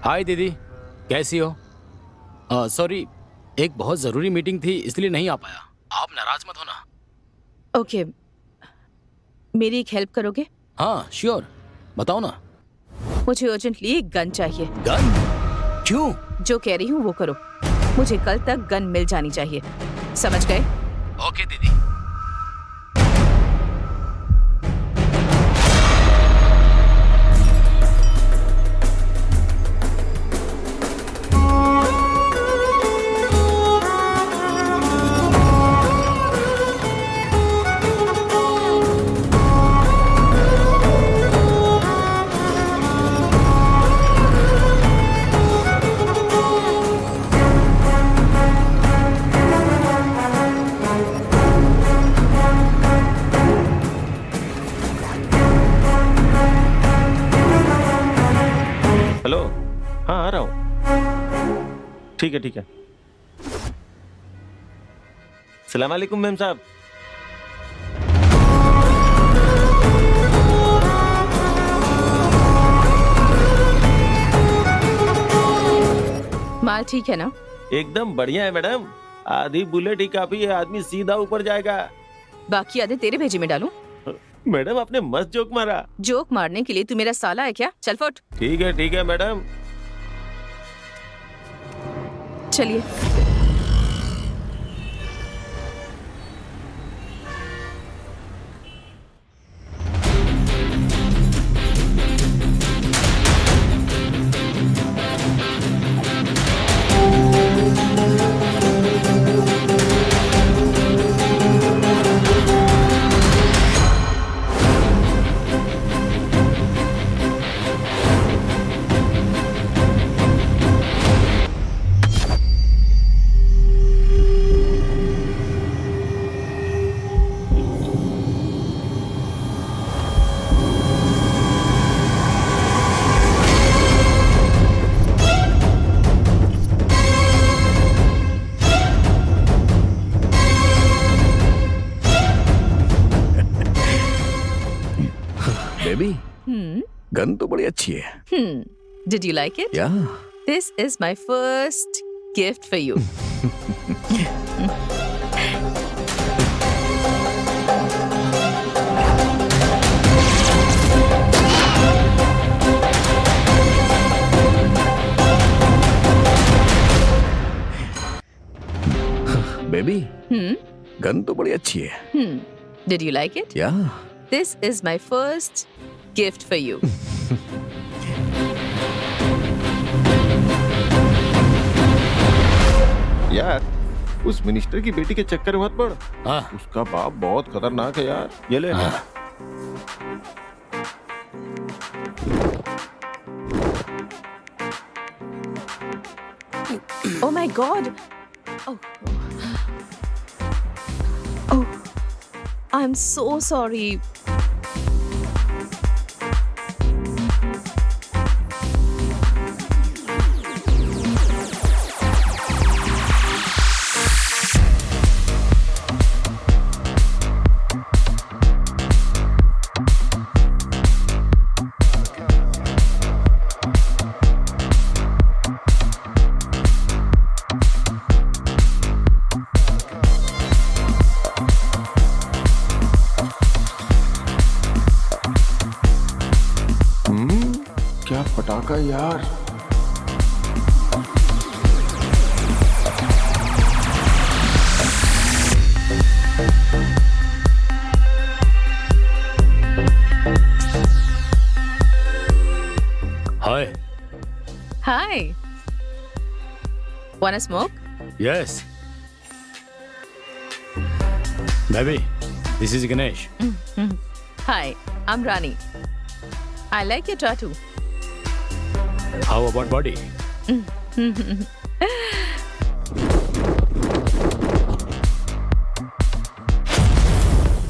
हाय दीदी, कैसी हो? सॉरी, एक बहुत जरूरी मीटिंग थी इसलिए नहीं आ पाया। आप नाराज मत होना। ओके, मेरी एक हेल्प करोगे? हाँ श्योर, बताओ ना। मुझे अर्जेंटली एक गन चाहिए। गन? क्यों? जो कह रही हूँ वो करो। मुझे कल तक गन मिल जानी चाहिए, समझ गए? ओके दीदी। हेलो, हाँ आ रहा हूँ। ठीक है ठीक है। सलाम वालेकुम मैम साहब। माल ठीक है ना? एकदम बढ़िया है मैडम। आधी बुलेट ही काफी है, आदमी सीधा ऊपर जाएगा। बाकी आधे तेरे भेजे में डालूं? मैडम आपने मस्त जोक मारा। जोक मारने के लिए तू मेरा साला है क्या? चल फुट। ठीक है मैडम। चलिए। बेबी, गन तो बड़ी अच्छी है। Did you like it? Yeah. This is my first gift for you. Baby, gun तो बड़ी अच्छी है। Did you like it? Yeah. This is my first gift for you. यार, उस मिनिस्टर की बेटी के चक्कर में मत पड़। हाँ। उसका बाप बहुत खतरनाक है यार। ये ले। हाँ। Oh my God. Oh. Oh. I'm so sorry. क्या पटाखा यार। हाय। Hi. Wanna smoke? Yes, baby, this is Ganesh. Hi, I'm Rani. I like your tattoo. How about body?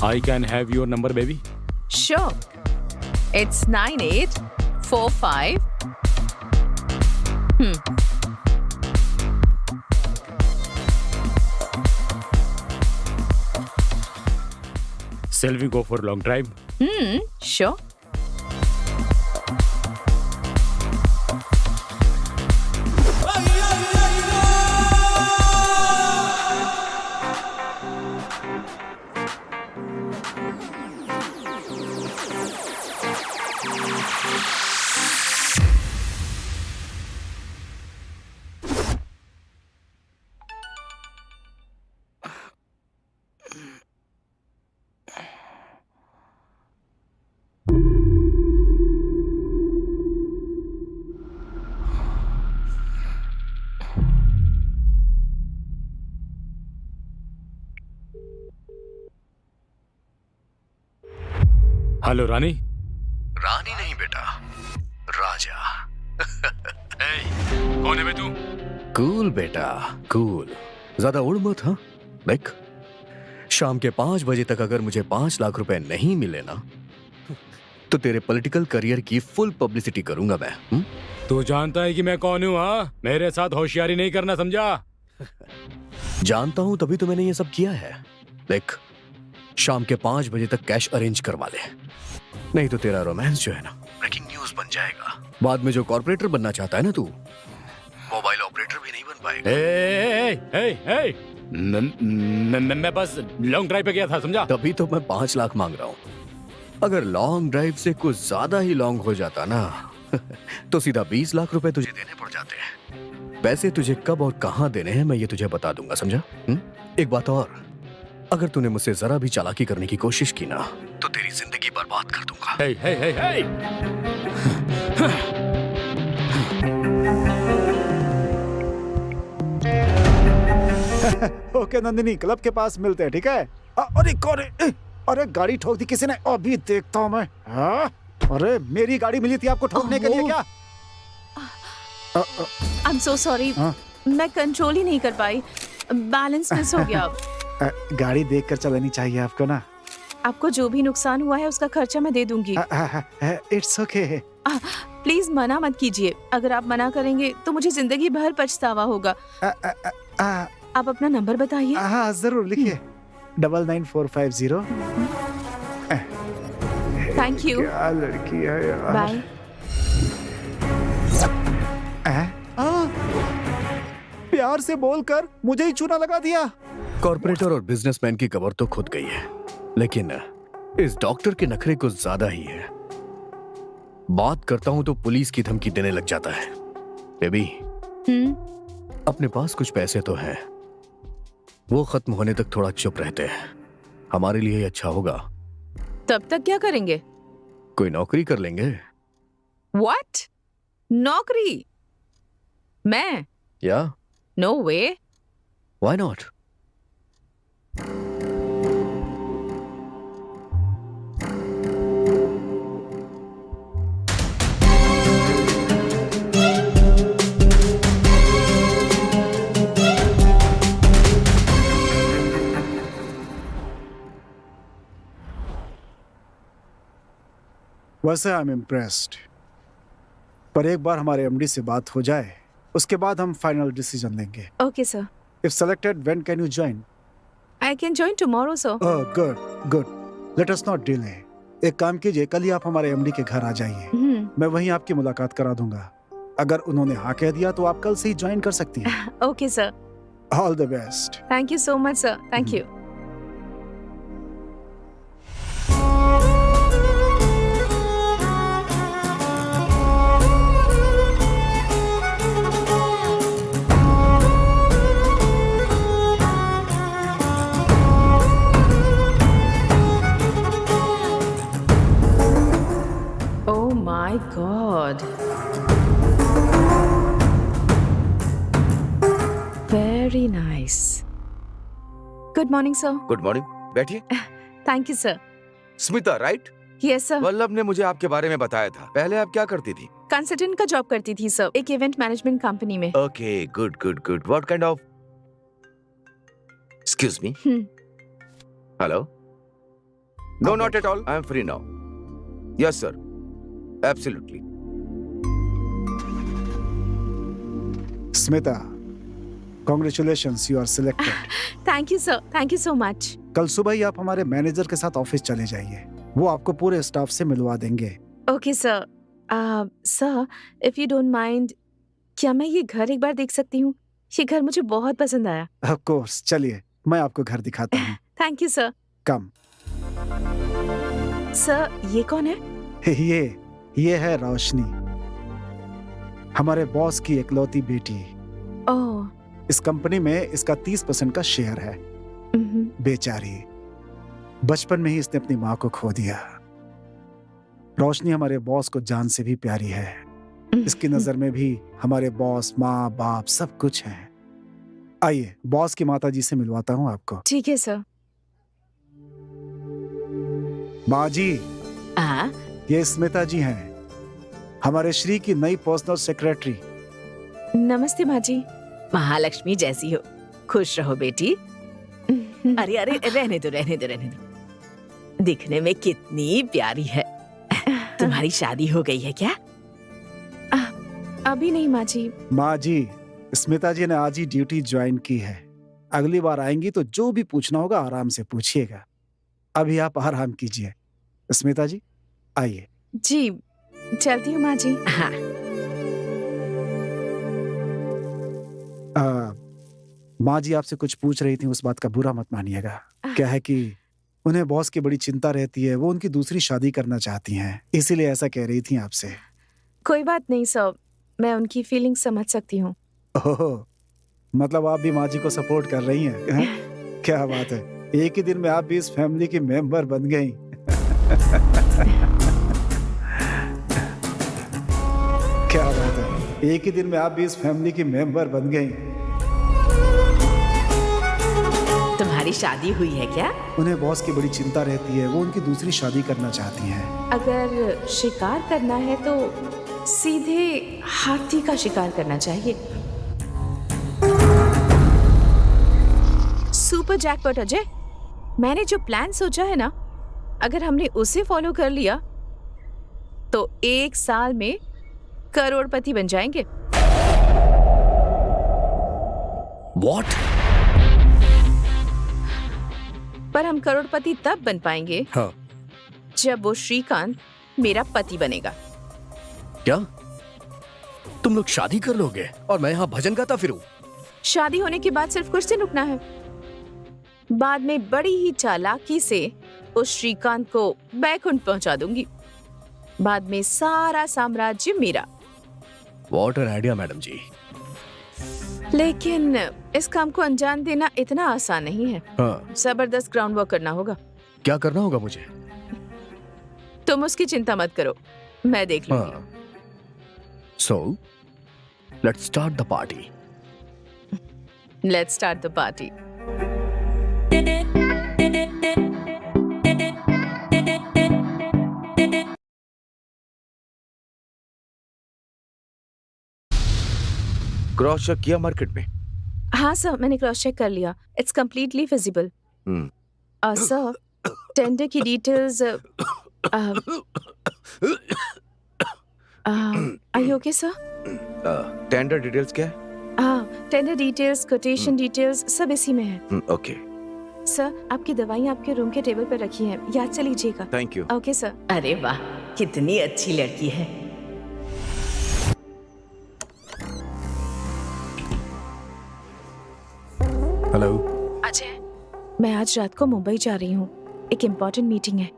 I can have your number, baby. Sure. It's 9845. Shall we go for a long drive? Sure. Hello Rani. Rani नहीं बेटा, राजा। कौन है बे तू? Cool बेटा, cool. ज्यादा उड़ मत, हाँ? देख, शाम के 5 बजे तक अगर मुझे 5 लाख रुपए नहीं मिले ना, तो तेरे पॉलिटिकल करियर की फुल पब्लिसिटी करूंगा मैं। तू जानता है कि मैं कौन हूँ? हाँ, मेरे साथ होशियारी नहीं करना, समझा? जानता हूं, तभी तो मैंने ये सब किया है। देख, शाम के 5 बजे तक कैश अरेंज करवा ले, नहीं तो तेरा रोमांस जो है ना, ब्रेकिंग न्यूज बन जाएगा। बाद में जो कॉर्पोरेटर बनना चाहता है ना तू, मोबाइल ऑपरेटर भी नहीं बन पाएगा। मैं बस लॉन्ग ड्राइव पे गया था, समझा? तभी तो मैं 5 लाख मांग रहा हूँ। अगर लॉन्ग ड्राइव से कुछ ज्यादा ही लॉन्ग हो जाता ना, तो सीधा 20 लाख रुपए तुझे देने पड़ जाते हैं। पैसे तुझे कब और कहाँ देने हैं मैं ये तुझे बता दूंगा, समझा? एक बात और, अगर तूने मुझसे जरा भी चालाकी करने की कोशिश की ना, तो तेरी जिंदगी बर्बाद कर दूंगा। ओके नंदिनी, क्लब के पास मिलते हैं, ठीक है? अरे कौन है? अरे गाड़ी ठोक दी किसी ने, अभी देखता हूँ मैं। हाँ? अरे मेरी गाड़ी मिली थी आपको ठोकने के लिए क्या? I'm so sorry. मैं कंट्रोल ही नहीं कर पाई, बैलेंस मिस हो गया। गाड़ी देखकर चलानी चाहिए आपको ना। आपको जो भी नुकसान हुआ है उसका खर्चा मैं दे दूंगी। It's okay. प्लीज मना मत कीजिए। अगर आप मना करेंगे तो मुझे जिंदगी भर पछतावा होगा। आप अपना नंबर बताइए। हाँ जरूर, लिखिए 99450। Thank you. क्या लड़की है यार। बाय। प्यार से बोलकर मुझे ही चूना लगा दिया। कॉर्पोरेटर और बिजनेसमैन की कबर तो खुद गई है, लेकिन इस डॉक्टर के नखरे कुछ ज्यादा ही है। बात करता हूं तो पुलिस की धमकी देने लग जाता है। बेबी, अपने पास कुछ पैसे तो हैं, वो खत्म होने तक थोड़ा चुप रहते हैं। हमारे लिए अच्छा होगा। तब तक क्या करेंगे? कोई नौकरी कर लेंगे। What? नौकरी? मैं? या No way. Why not? वैसे आई एम इम्प्रेस्ड, पर एक बार हमारे एमडी से बात हो जाए, उसके बाद हम फाइनल डिसीजन लेंगे। Okay, sir. If selected, when can you join? I can join tomorrow, sir. Oh, good, good. Let us not delay. एक काम कीजिए, कल ही आप हमारे एमडी के घर आ जाइए। मैं वहीं आपकी मुलाकात करा दूंगा। अगर उन्होंने हाँ कह दिया तो आप कल से ही ज्वाइन कर सकती हैं। Okay, sir. All the best. Thank you so much, sir. Thank you. Oh my God. Very nice. Good morning, sir. Good morning बैठिए। Thank you sir. Smita right? Yes sir. Vallabh ने मुझे आपके बारे में बताया था। पहले आप क्या करती थी? कंसल्टेंट का जॉब करती थी सर, एक इवेंट मैनेजमेंट कंपनी में। Okay, good good good. What kind of? Excuse me. Hello? No, not at all. I am free now. Yes sir, absolutely. Smita, congratulations, you are selected. Thank you sir, thank you so much. कल सुबह ही आप हमारे manager के साथ office चले जाइए, वो आपको पूरे स्टाफ से मिलवा देंगे। Okay sir. Sir, if you don't mind, क्या मैं ये घर एक बार देख सकती हूँ? ये घर मुझे बहुत पसंद आया। ऑफ कोर्स, चलिए मैं आपको घर दिखाता हूँ। Thank you sir. Come. Sir, ये कौन है? ये है रोशनी, हमारे बॉस की इकलौती बेटी। ओह। इस कंपनी में इसका 30% का शेयर है। बेचारी, बचपन में ही इसने अपनी माँ को खो दिया। रोशनी हमारे बॉस को जान से भी प्यारी है। इसकी नजर में भी हमारे बॉस, माँ बाप सब कुछ है। आइए बॉस की माता जी से मिलवाता हूँ आपको। ठीक है सर। माँ जी, हाँ, ये स्मिता जी हैं, हमारे श्री की नई पर्सनल सेक्रेटरी। नमस्ते माँ जी। महालक्ष्मी जैसी हो, खुश रहो बेटी। अरे अरे, रहने दो रहने दो रहने दो। दिखने में कितनी प्यारी है। तुम्हारी शादी हो गई है क्या? अभी नहीं माँ जी। माँ जी, स्मिता जी ने आज ही ड्यूटी ज्वाइन की है। अगली बार आएंगी तो जो भी पूछना होगा आराम से पूछिएगा। अभी आप आराम कीजिए। स्मिता जी आइए। जी, चलती हूँ माँ जी। हाँ। माँ जी आपसे कुछ पूछ रही थी, उस बात का बुरा मत मानिएगा। क्या है कि उन्हें बॉस की बड़ी चिंता रहती है, वो उनकी दूसरी शादी करना चाहती हैं, इसीलिए ऐसा कह रही थी आपसे। कोई बात नहीं सर, मैं उनकी फीलिंग समझ सकती हूँ। ओह, मतलब आप भी माँ जी को सपोर्ट कर रही हैं? क्या बात है, एक ही दिन में आप भी इस फैमिली की मेंबर बन गई। क्या बात है, एक ही दिन में आप भी इस फैमिली की मेंबर बन गई। तुम्हारी शादी हुई है क्या? उन्हें बॉस की बड़ी चिंता रहती है, वो उनकी दूसरी शादी करना चाहती हैं। अगर शिकार करना है तो सीधे हाथी का शिकार करना चाहिए। सुपर जैकपॉट अजय, मैंने जो प्लान सोचा है ना, अगर हमने उसे फॉलो कर लिया तो 1 साल में करोड़पति बन जाएंगे। What? पर हम करोड़पति तब बन पाएंगे हाँ। जब वो श्रीकांत मेरा पति बनेगा। क्या तुम लोग शादी कर लोगे और मैं यहाँ भजन गाता फिरूं? शादी होने के बाद सिर्फ कुछ दिन रुकना है, बाद में बड़ी ही चालाकी से उस श्रीकांत को बैकुंठ पहुंचा दूंगी। बाद में सारा साम्राज्य मेरा। What an idea, मैडम जी। लेकिन इस काम को अंजाम देना इतना आसान नहीं है। हाँ। जबरदस्त ग्राउंड वर्क करना होगा। क्या करना होगा मुझे? तुम उसकी चिंता मत करो, मैं देख लूंगी। हाँ। So, let's start the party. Let's start the party. Cross check किया मार्केट में? हाँ सर, मैंने क्रॉस चेक कर लिया। It's completely feasible. Sir, tender की details. Are you okay sir? Tender details क्या है? हाँ, टेंडर डिटेल्स, कोटेशन डिटेल्स सब इसी में है। ओके। सर, आपकी दवाइयाँ आपके रूम के टेबल पर रखी हैं, याद से लीजिएगा। Thank you. Okay sir. अरे वाह, कितनी अच्छी लड़की है। हेलो अजय, मैं आज रात को मुंबई जा रही हूँ, एक इम्पोर्टेंट मीटिंग है।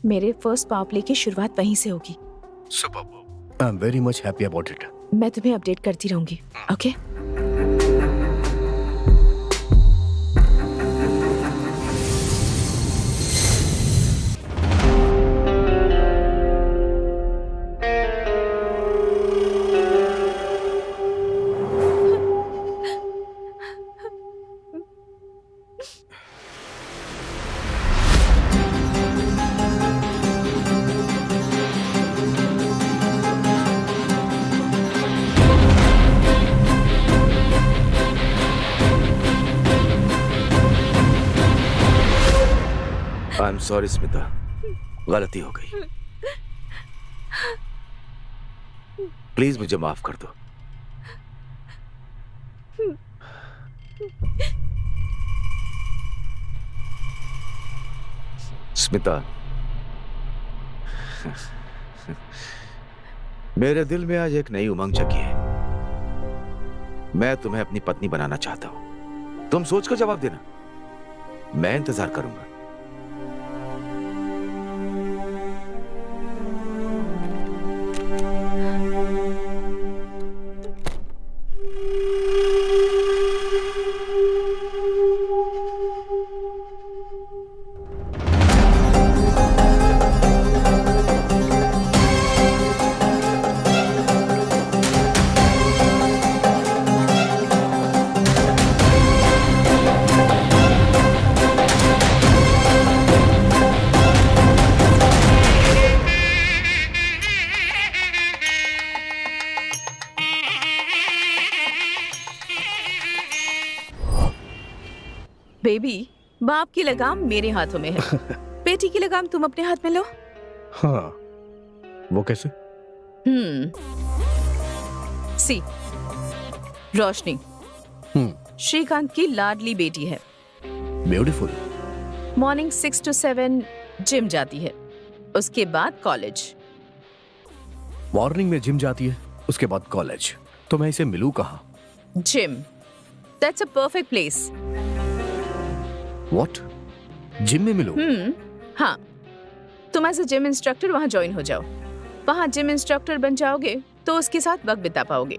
मेरे फर्स्ट पावर प्ले की शुरुआत वहीं से होगी। Superb. I am very much happy about it. मैं तुम्हें अपडेट करती रहूंगी। ओके? I'm sorry, स्मिता, गलती हो गई। प्लीज मुझे माफ कर दो। स्मिता, मेरे दिल में आज एक नई उमंग जगी है। मैं तुम्हें अपनी पत्नी बनाना चाहता हूं। तुम सोचकर जवाब देना, मैं इंतजार करूंगा। बेबी, बाप की लगाम मेरे हाथों में है। बेटी की लगाम तुम अपने हाथ में लो। हाँ, वो कैसे? सी, रोशनी श्रीकांत की लाडली बेटी है। ब्यूटीफुल। मॉर्निंग 6 to 7 जिम जाती है, उसके बाद कॉलेज। मॉर्निंग में जिम जाती है, उसके बाद कॉलेज। तो मैं इसे मिलूं कहाँ? Gym, that's a perfect place. What? Gym में मिलूं? हाँ, तुम एज अ जिम इंस्ट्रक्टर वहाँ ज्वाइन हो जाओ। वहाँ जिम इंस्ट्रक्टर बन जाओगे तो उसके साथ वक्त बिता पाओगे।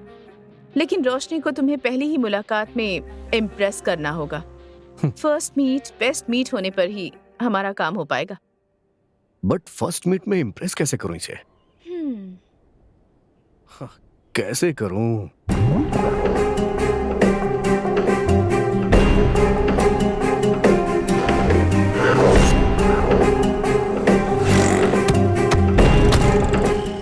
लेकिन रोशनी को तुम्हें पहली ही मुलाकात में इम्प्रेस करना होगा। फर्स्ट मीट बेस्ट मीट होने पर ही हमारा काम हो पाएगा। बट फर्स्ट मीट में इम्प्रेस कैसे करूं इसे? कैसे करूं?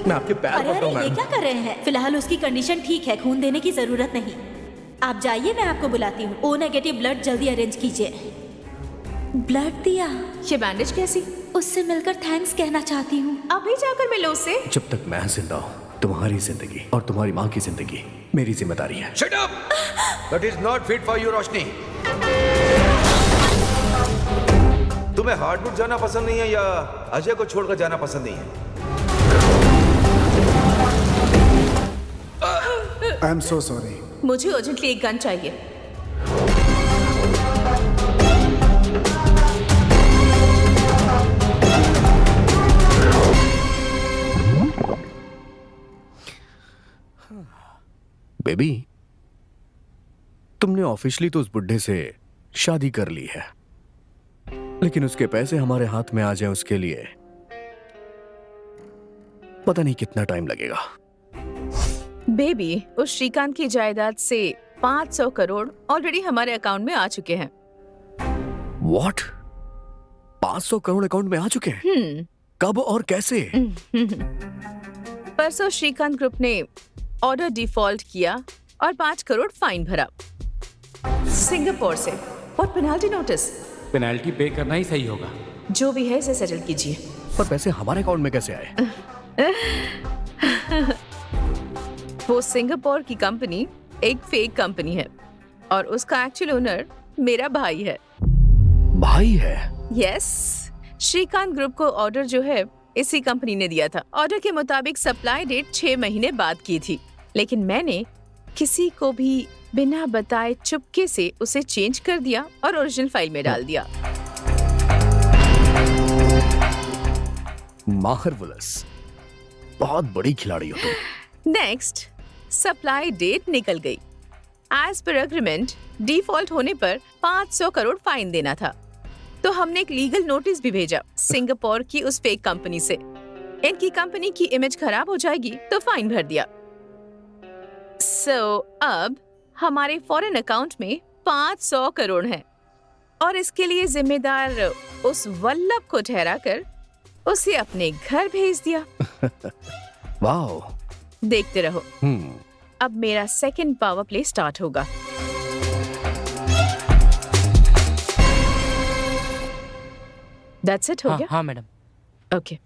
मैं आपके पैर अरे पकड़ा हूं, ये मैडम। क्या कर रहे हैं? फिलहाल उसकी कंडीशन ठीक है, खून देने की जरूरत नहीं। आप जाइए, मैं आपको बुलाती हूँ। ओ नेगेटिव ब्लड जल्दी अरेंज कीजिए। ब्लड दिया? ये बैंडेज कैसी? उससे मिलकर थैंक्स कहना चाहती हूँ। अभी जाकर मिलो उससे। जब तक मैं जिंदा हूं, तुम्हारी जिंदगी और तुम्हारी माँ की जिंदगी मेरी जिम्मेदारी है। Shut up! That is not fit for you, रोशनी। तुम्हें हार्डवुड जाना पसंद नहीं है या अजय को छोड़कर जाना पसंद नहीं है? आई एम सो सॉरी। मुझे अर्जेंटली एक गन चाहिए। बेबी, तुमने ऑफिशियली तो उस बुड्ढे से शादी कर ली है, लेकिन उसके पैसे हमारे हाथ में आ जाए उसके लिए पता नहीं कितना टाइम लगेगा। बेबी, उस श्रीकांत की जायदाद से 500 करोड़ ऑलरेडी हमारे अकाउंट में आ चुके हैं। व्हाट? 500 करोड़ अकाउंट में आ चुके हैं? कब और कैसे? परसों श्रीकांत ग्रुप ने ऑर्डर डिफॉल्ट किया और 5 करोड़ फाइन भरा सिंगापुर से। और पेनाल्टी नोटिस। पेनाल्टी पे करना ही सही होगा। जो भी है इसे सेटल कीजिए। पर पैसे हमारे अकाउंट में कैसे आए? वो सिंगापुर की कंपनी एक फेक कंपनी है और उसका एक्चुअल ओनर मेरा भाई है। भाई है? यस, श्रीकांत ग्रुप को ऑर्डर जो है इसी कंपनी ने दिया था। ऑर्डर के मुताबिक सप्लाई डेट 6 महीने बाद की थी, लेकिन मैंने किसी को भी बिना बताए चुपके से उसे चेंज कर दिया और ओरिजिनल फाइल में डाल दिया। मार्वलस, बहुत बड़ी खिलाड़ी हो तुम। नेक्स्ट, सप्लाई डेट निकल गई। एज पर एग्रीमेंट डिफॉल्ट होने पर 500 करोड़ फाइन देना था, तो हमने एक लीगल नोटिस भी भेजा सिंगापुर की उस फेक कंपनी से। इनकी कंपनी की इमेज खराब हो जाएगी तो फाइन भर दिया। सो अब हमारे फॉरेन अकाउंट में 500 करोड़ हैं और इसके लिए जिम्मेदार उस वल्लभ को ठहराकर उसे अपने घर भेज दिया। वाओ। देखते रहो, अब मेरा सेकंड पावर प्ले स्टार्ट होगा। दैट्स इट, हो हाँ गया? हाँ मैडम। ओके।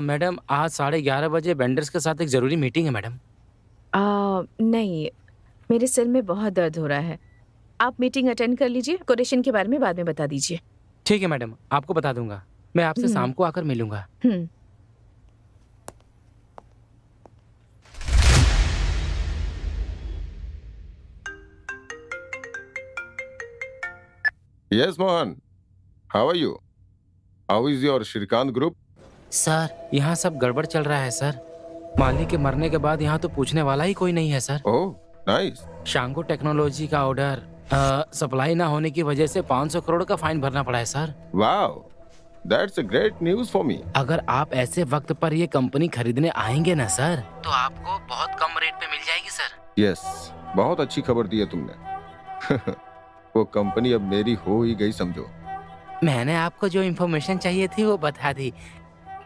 मैडम आज 11:30 बजे वेंडर्स के साथ एक जरूरी मीटिंग है मैडम। नहीं, मेरे सिर में बहुत दर्द हो रहा है। आप मीटिंग अटेंड कर लीजिए, कोटेशन के बारे में बाद में बता दीजिए। ठीक है मैडम, आपको बता दूंगा। मैं आपसे शाम को आकर मिलूंगा। हम्म। Yes, Mohan. How are you? How is your Shrikant group? Sir यहाँ सब गड़बड़ चल रहा है सर। मालिक के मरने के बाद यहाँ तो पूछने वाला ही कोई नहीं है सर। Oh, nice. शांगो टेक्नोलॉजी का ऑर्डर सप्लाई ना होने की वजह से 500 करोड़ का फाइन भरना पड़ा है sir. Wow. That's a great news for me. अगर आप ऐसे वक्त पर ये कंपनी खरीदने आएंगे ना सर, तो आपको बहुत कम रेट पे मिल जाएगी सर। Yes. बहुत अच्छी खबर दी है तुमने। वो कंपनी अब मेरी हो ही गई समझो। मैंने आपको जो इन्फॉर्मेशन चाहिए थी वो बता दी,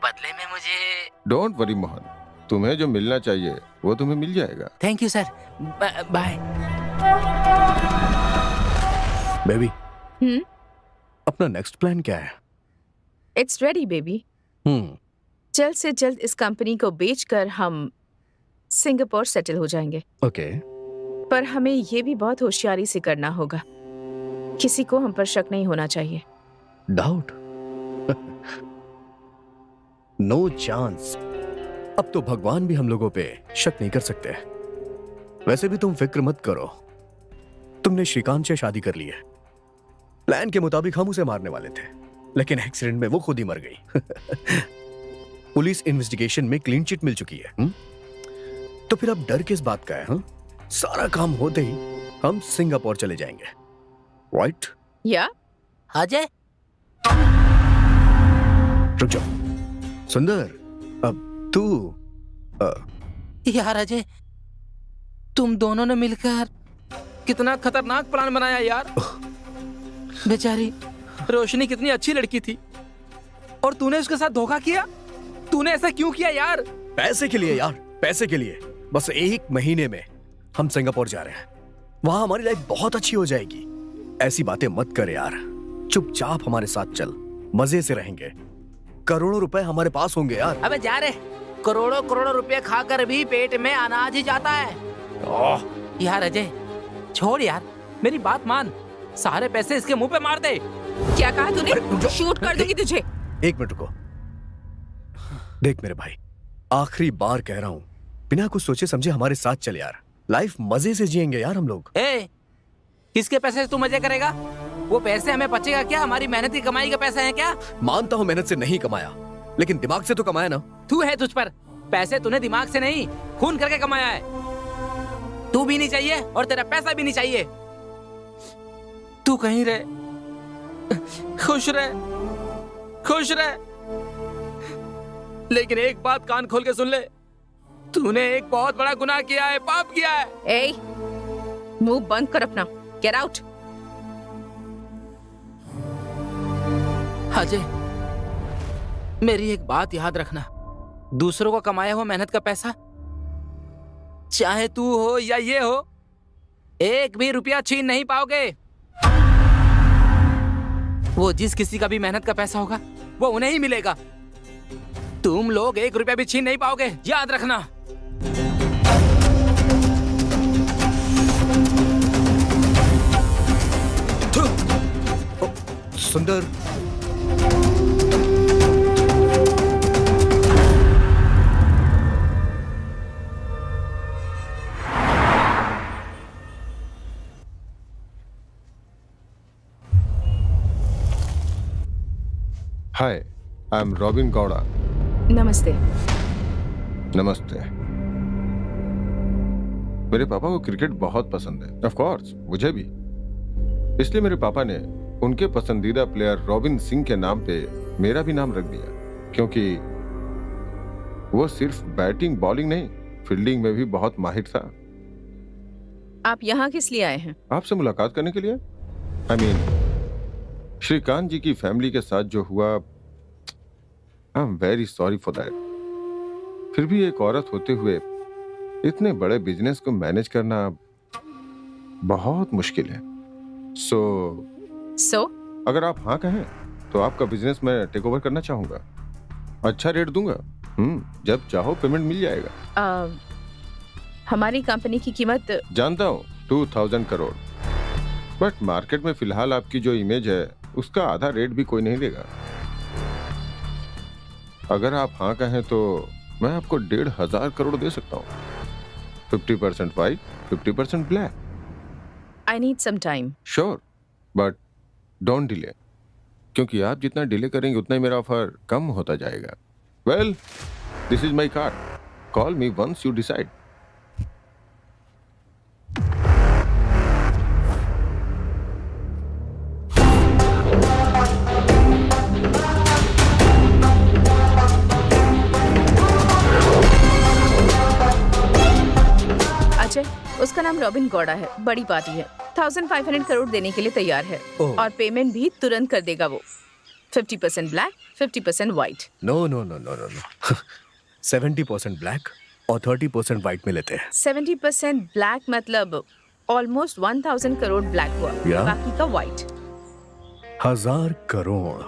बदले में मुझे। डोंट वरी मोहन, तुम्हें जो मिलना चाहिए वो तुम्हें मिल जाएगा। Thank you sir, bye. Baby, hmm. अपना नेक्स्ट प्लान क्या है? It's ready baby. जल्द से जल्द इस कंपनी को बेचकर हम सिंगापुर सेटल हो जाएंगे। ओके। पर हमें ये भी बहुत होशियारी से करना होगा। किसी को हम पर शक नहीं होना चाहिए। डाउट? No chance. अब तो भगवान भी हम लोगों पे शक नहीं कर सकते। वैसे भी तुम फिक्र मत करो, तुमने श्रीकांत से शादी कर ली है। प्लान के मुताबिक हम उसे मारने वाले थे, लेकिन एक्सीडेंट में वो खुद ही मर गई। पुलिस इन्वेस्टिगेशन में क्लीन चिट मिल चुकी है। तो फिर अब डर किस बात का है? सारा काम होते ही हम सिंगापुर चले जाएंगे, राइट? या अजय, रुक जाओ। सुंदर, अब तू यार अजय, तुम दोनों ने मिलकर कितना खतरनाक प्लान बनाया यार। बेचारी रोशनी कितनी अच्छी लड़की थी और तूने उसके साथ धोखा किया। तूने ऐसा क्यों किया यार? पैसे के लिए यार, पैसे के लिए। बस 1 महीने में हम सिंगापुर जा रहे हैं। वहां हमारी लाइफ बहुत अच्छी हो जाएगी। ऐसी बातें मत कर यार, चुपचाप हमारे साथ चल, मजे से रहेंगे। करोड़ों रुपए हमारे पास होंगे यार। अबे जा रे, करोड़ों करोड़ों रुपए खाकर भी पेट में अनाज ही जाता है। यार अजय छोड़ यार, मेरी बात मान, सारे पैसे इसके मुंह पे मार दे। क्या कहा तूने? शूट कर दूंगी तुझे। 1 मिनट रुको। देख मेरे भाई, आखिरी बार कह रहा हूं, बिना कुछ सोचे समझे हमारे साथ चल यार। लाइफ मजे से जिएंगे यार हम लोग। किसके पैसे से तू मजे करेगा? वो पैसे हमें बचेगा क्या? हमारी मेहनत की कमाई का पैसा है क्या? मानता हूं मेहनत से नहीं कमाया, लेकिन दिमाग से तो कमाया ना। तू है तुझ पर, पैसे तूने दिमाग से नहीं खून करके कमाया है। तू भी नहीं चाहिए और तेरा पैसा भी नहीं चाहिए। तू कहीं रहे, खुश रहे, खुश रहे। लेकिन एक बात कान खोल के सुन ले, तूने एक बहुत बड़ा गुनाह किया है, पाप किया है। ए, मुंह बंद कर अपना। Get out. अजय, मेरी एक बात याद रखना, दूसरों को कमाया हुआ मेहनत का पैसा, चाहे तू हो या ये हो, 1 भी रुपया छीन नहीं पाओगे। वो जिस किसी का भी मेहनत का पैसा होगा वो उन्हें ही मिलेगा। तुम लोग 1 रुपया भी छीन नहीं पाओगे, याद रखना। सुंदर, हाय, आई एम रॉबिन गौड़ा। नमस्ते। नमस्ते। मेरे पापा को क्रिकेट बहुत पसंद है, ऑफ कोर्स मुझे भी। इसलिए मेरे पापा ने उनके पसंदीदा प्लेयर रॉबिन सिंह के नाम पे मेरा भी नाम रख दिया, क्योंकि वो सिर्फ बैटिंग बॉलिंग नहीं, फील्डिंग में भी बहुत माहिर था। आप यहाँ किस लिए आए हैं? आपसे मुलाकात करने के लिए। आई मीन, श्रीकांत जी की फैमिली के साथ जो हुआ, आई am very sorry for that. फिर भी एक औरत होते हुए इतने बड़े बिजनेस को मैनेज करना बहुत मुश्किल है। सो सो अगर आप हाँ कहें तो आपका बिजनेस मैं टेक ओवर करना चाहूंगा। अच्छा रेट दूंगा। जब चाहो पेमेंट मिल जाएगा। हमारी कंपनी की कीमत जानता हूँ 2000 करोड़, बट मार्केट में फिलहाल आपकी जो इमेज है उसका आधा रेट भी कोई नहीं देगा। अगर आप हाँ कहें तो मैं आपको 1500 करोड़ दे सकता हूँ। 50% white, 50% black. I need some time. Sure, but don't delay, क्योंकि आप जितना डिले करेंगे उतना ही मेरा ऑफर कम होता जाएगा। Well, this is my card, call me once you decide. Ajay, उसका नाम रॉबिन गौड़ा है, बड़ी पार्टी है, 1500 करोड़ देने के लिए तैयार है और पेमेंट भी तुरंत कर देगा वो। 50% black, 50% white. No no no no no no 70% black और 30% व्हाइट में लेते हैं। 70% ब्लैक मतलब ऑलमोस्ट 1000 करोड़ ब्लैक हुआ, या? बाकी का व्हाइट। 1000 करोड़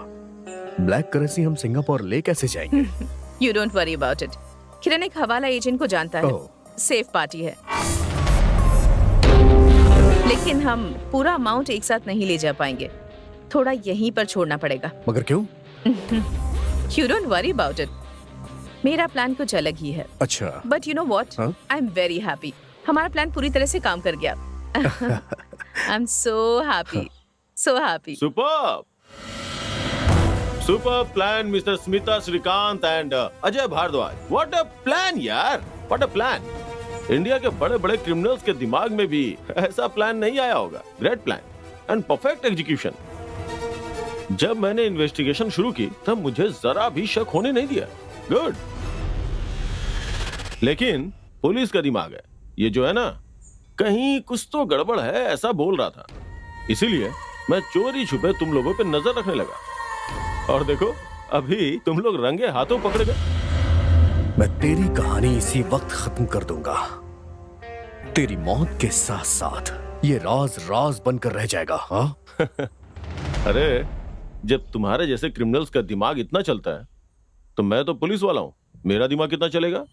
ब्लैक करेंसी हम सिंगापुर ले कैसे जाएंगे? You don't worry about it. Kiran एक हवाला एजेंट को जानता है, सेफ पार्टी है, लेकिन हम पूरा अमाउंट एक साथ नहीं ले जा पाएंगे, थोड़ा यहीं पर छोड़ना पड़ेगा। मगर क्यों? You don't worry about it, मेरा प्लान कुछ अलग ही है। अच्छा, but you know what, I am very happy. हमारा प्लान पूरी तरह से काम कर गया। I am so happy, so happy. Superb, super plan mister Smita Srikanth and Ajay Bharadwaj. What a plan यार, व्हाट अ प्लान। इंडिया के बड़े बड़े क्रिमिनल्स के दिमाग में भी ऐसा प्लान नहीं आया होगा। Great plan and perfect execution. जब मैंने इन्वेस्टिगेशन शुरू की तब मुझे जरा भी शक होने नहीं दिया। गुड। लेकिन पुलिस का दिमाग है ये जो है ना, कहीं कुछ तो गड़बड़ है ऐसा बोल रहा था, इसीलिए मैं चोरी छुपे तुम लोगों पे नजर रखने लगा। और देखो अभी तुम लोग रंगे हाथों पकड़ गए। मैं तेरी कहानी इसी वक्त खत्म कर दूंगा। तेरी मौत के साथ साथ ये राज राज बनकर रह जाएगा। हाँ? अरे जब तुम्हारे जैसे क्रिमिनल्स का दिमाग इतना चलता है तो मैं तो पुलिस वाला हूँ, मेरा दिमाग कितना चलेगा।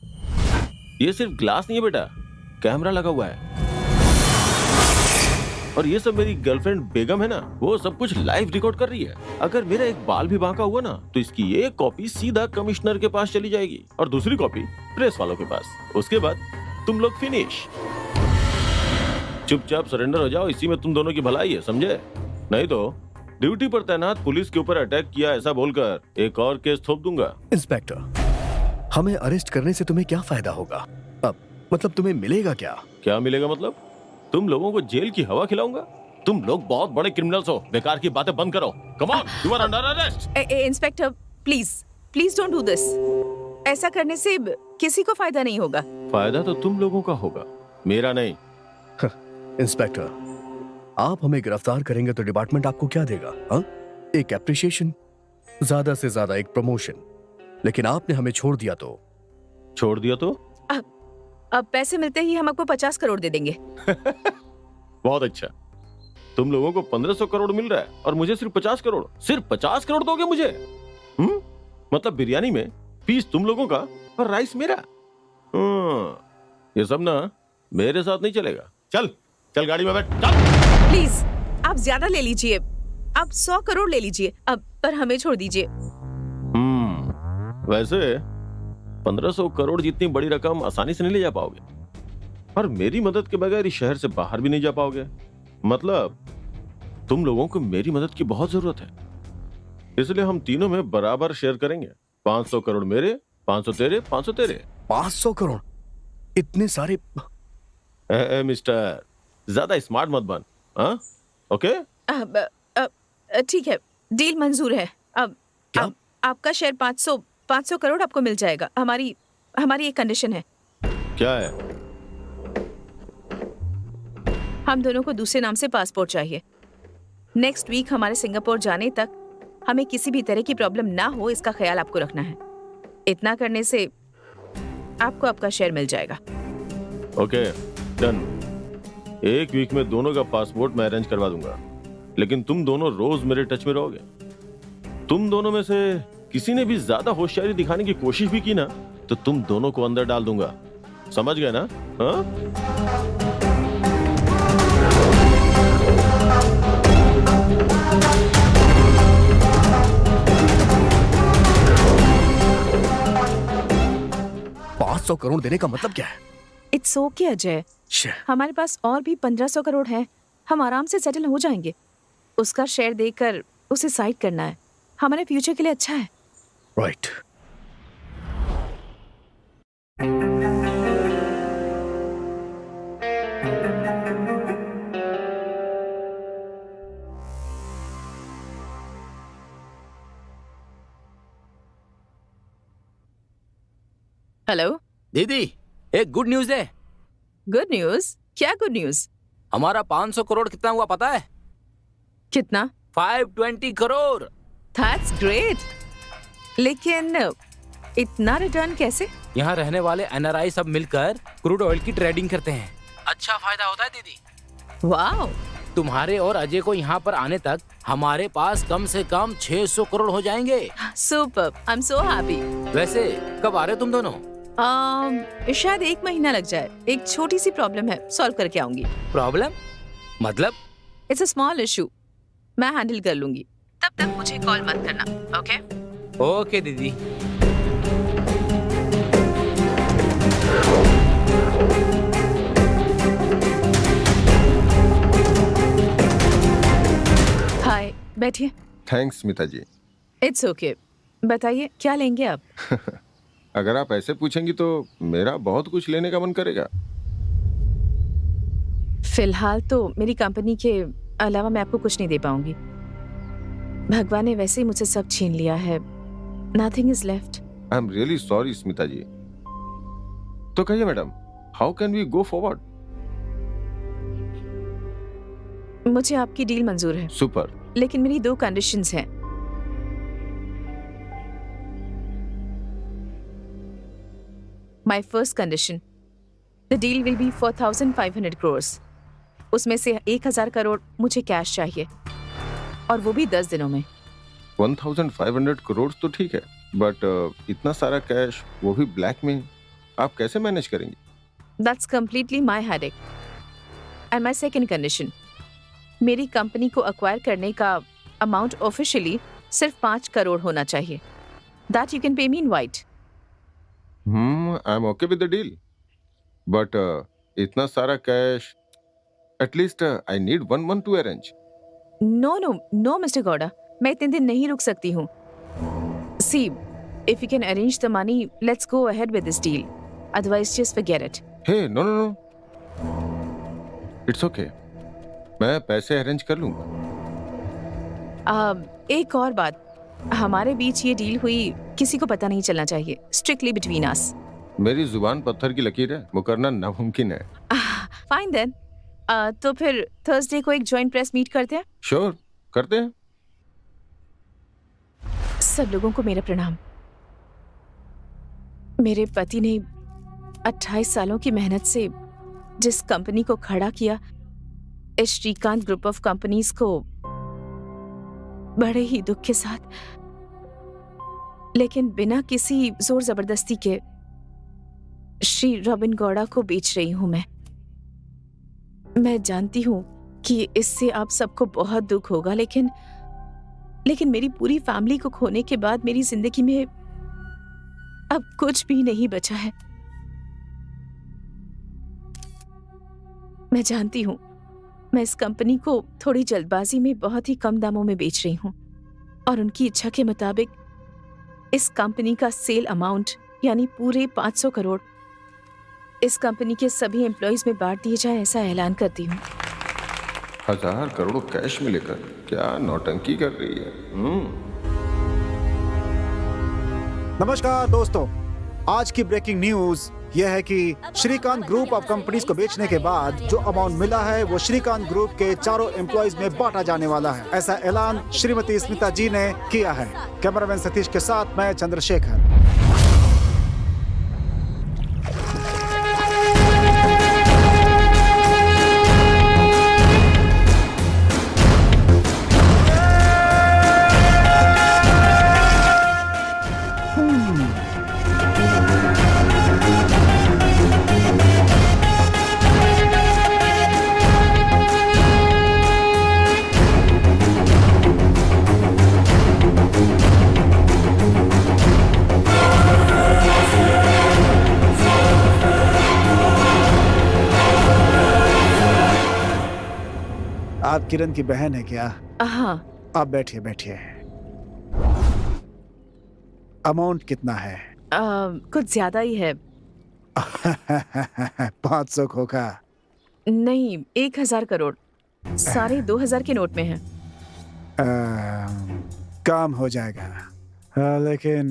ये सिर्फ ग्लास नहीं है बेटा, कैमरा लगा हुआ है। और ये सब मेरी गर्लफ्रेंड बेगम है ना, वो सब कुछ लाइव रिकॉर्ड कर रही है। अगर मेरा एक बाल भी बांका हुआ ना तो इसकी एक कॉपी सीधा कमिश्नर के पास चली जाएगी और दूसरी कॉपी प्रेस वालों के पास। उसके बाद तुम लोग फिनिश। चुपचाप सरेंडर हो जाओ, इसी में तुम दोनों की भलाई है, समझे? नहीं तो ड्यूटी पर तैनात पुलिस के ऊपर अटैक किया ऐसा बोलकर एक और केस थोप दूंगा। इंस्पेक्टर, हमें अरेस्ट करने से तुम्हें क्या फायदा होगा? अब मतलब तुम्हें मिलेगा क्या? क्या मिलेगा मतलब? तुम लोगों को जेल की हवा खिलाऊंगा। तुम लोग बहुत बड़े क्रिमिनल्स हो, बेकार की बातें बंद करो। Come on, you are under arrest. Inspector please please don't do this. ऐसा करने से किसी को फायदा नहीं होगा। फायदा तो तुम लोगों का होगा, मेरा नहीं। इंस्पेक्टर, आप हमें गिरफ्तार करेंगे तो डिपार्टमेंट आपको क्या देगा? हाँ? एक एप्रिशिएशन, ज्यादा से ज्यादा एक प्रमोशन। लेकिन आपने हमें छोड़ दिया तो? छोड़ दिया तो? अब पैसे मिलते ही हम आपको 50 करोड़ दे देंगे। बहुत अच्छा। तुम लोगों को 1500 करोड़ मिल रहा है और मुझे सिर्फ 50 करोड़। सिर्फ 50 करोड़ दोगे मुझे? मतलब बिरयानी में पीस तुम लोगों का और राइस मेरा। ये सब ना मेरे साथ नहीं चलेगा। चल चल गाड़ी में बैठ, चल। प्लीज आप ज्यादा ले लीजिए, आप 100 करोड़ ले लीजिए अब, पर हमें छोड़ दीजिए। वैसे 1500 करोड़ जितनी बड़ी रकम आसानी से नहीं ले जा पाओगे और मेरी मदद के बगैर इस शहर से बाहर भी नहीं जा पाओगे। मतलब तुम लोगों को मेरी मदद की बहुत जरूरत है, इसलिए हम तीनों में बराबर शेयर करेंगे। 500 करोड़ मेरे, 500 तेरे, 500 तेरे। 500 करोड़? इतने सारे? मिस्टर, ज्यादा स्मार्ट मत बन। हाँ? ओके? ठीक है, डील मंजूर है। अब आपका शेयर 500 करोड़ आपको मिल जाएगा। हमारी एक कंडीशन है। क्या है? हम दोनों को दूसरे नाम से पासपोर्ट चाहिए। नेक्स्ट वीक हमारे सिंगापुर जाने तक हमें किसी भी तरह की प्रॉब्लम ना हो, इसका ख्याल आपको रखना है। इतना करने से आपको आपका शेयर मिल जाएगा। Okay, done. 1 वीक में दोनों का पासपोर्ट मैं अरेंज करवा दूंगा, लेकिन तुम दोनों रोज मेरे टच में रहोगे। तुम दोनों में से किसी ने भी ज्यादा होशियारी दिखाने की कोशिश भी की ना, तो तुम दोनों को अंदर डाल दूंगा। समझ गए ना? हाँ? $500 करोड़ देने का मतलब क्या है? इट्स ओके अजय, हमारे पास और भी 1500 करोड़ है, हम आराम से सेटल हो जाएंगे। उसका शेयर देकर उसे साइड करना है, हमारे फ्यूचर के लिए अच्छा है। राइट। हेलो दीदी, एक गुड न्यूज है। Good news? क्या गुड न्यूज? हमारा 500 करोड़ कितना हुआ पता है? कितना? 520 करोड़। दैट्स ग्रेट, लेकिन इतना रिटर्न कैसे? यहाँ रहने वाले एनआरआई सब मिलकर क्रूड ऑयल की ट्रेडिंग करते हैं। अच्छा फायदा होता है दीदी। वाओ, तुम्हारे और अजय को यहाँ पर आने तक हमारे पास कम से कम 600 करोड़ हो जाएंगे। Super, I am so happy. वैसे कब आ रहे हो तुम दोनों? शायद 1 महीना लग जाए, एक छोटी सी प्रॉब्लम है, सॉल्व करके आऊंगी। प्रॉब्लम मतलब? इट्स अ स्मॉल इशू, मैं हैंडल कर लूंगी, तब तक मुझे कॉल मत करना। ओके? ओके दीदी। हाय, बैठिए। Thanks Smita ji. It's okay, बताइए क्या लेंगे आप? अगर आप ऐसे पूछेंगी तो मेरा बहुत कुछ लेने का मन करेगा। फिलहाल तो मेरी कंपनी के अलावा मैं आपको कुछ नहीं दे पाऊंगी। भगवान ने वैसे ही मुझसे सब छीन लिया है, nothing is left. I am really sorry Smita ji. तो कहिए madam, how can we go forward? मुझे आपकी डील मंजूर है, सुपर। लेकिन मेरी 2 कंडीशंस हैं। My first condition, the deal will be for 1,500 crores. उसमें से 1,000 करोड़ मुझे कैश चाहिए, और वो भी 10 दिनों में। 1,500 करोड़ तो ठीक है, बट इतना सारा कैश, वो भी ब्लैक में, आप कैसे मैनेज करेंगे? That's completely my headache. And my second condition, मेरी कंपनी को अक्वायर करने का अमाउंट ऑफिशियली सिर्फ 5 करोड़ होना चाहिए। That you can pay me in white. I am okay with the deal, but इतना सारा cash, at least I need 1 month to arrange. No, Mr. Gowda, मैं इतने दिन नहीं रुक सकती हूँ। See, if you can arrange the money, let's go ahead with this deal. Otherwise, just forget it. Hey no, it's okay, मैं पैसे arrange कर लूंगा। एक और बात, हमारे बीच ये डील हुई किसी को पता नहीं चलना चाहिए, स्ट्रिक्टली बिटवीन अस। मेरी जुबान पत्थर की लकीर है, वो करना नामुमकिन है। फाइन देन, तो फिर थर्सडे को एक जॉइंट प्रेस मीट करते हैं। श्योर, करते हैं। सब लोगों को मेरा प्रणाम। मेरे पति ने 28 सालों की मेहनत से जिस कंपनी को खड़ा किया, इस श्रीकांत ग्रुप ऑफ कंपनीज को बड़े ही दुख के साथ, लेकिन बिना किसी जोर जबरदस्ती के, श्री रॉबिन गौड़ा को बेच रही हूं मैं जानती हूं कि इससे आप सबको बहुत दुख होगा, लेकिन मेरी पूरी फैमिली को खोने के बाद मेरी जिंदगी में अब कुछ भी नहीं बचा है। मैं जानती हूं मैं इस कंपनी को थोड़ी जल्दबाजी में बहुत ही कम दामों में बेच रही हूं, और उनकी इच्छा के मुताबिक इस कंपनी का सेल अमाउंट यानी पूरे 500 करोड़ इस कंपनी के सभी एम्प्लॉइज में बांट दिए जाए, ऐसा ऐलान करती हूँ। 1000 करोड़ कैश में लेकर क्या नौटंकी कर रही है? नमस्कार दोस्तों, आज की ब्रेकिंग न्यूज यह है कि श्रीकांत ग्रुप ऑफ कंपनीज को बेचने के बाद जो अमाउंट मिला है वो श्रीकांत ग्रुप के चारों एम्प्लॉइज में बांटा जाने वाला है। ऐसा ऐलान श्रीमती स्मिता जी ने किया है। कैमरामैन सतीश के साथ मैं चंद्रशेखर। आप किरण की बहन है क्या? हाँ। आप बैठिए बैठिए। अमाउंट कितना है? कुछ ज्यादा ही है। 500 खोखा। नहीं, 1000 करोड़। सारे 2000 के नोट में है। काम हो जाएगा, लेकिन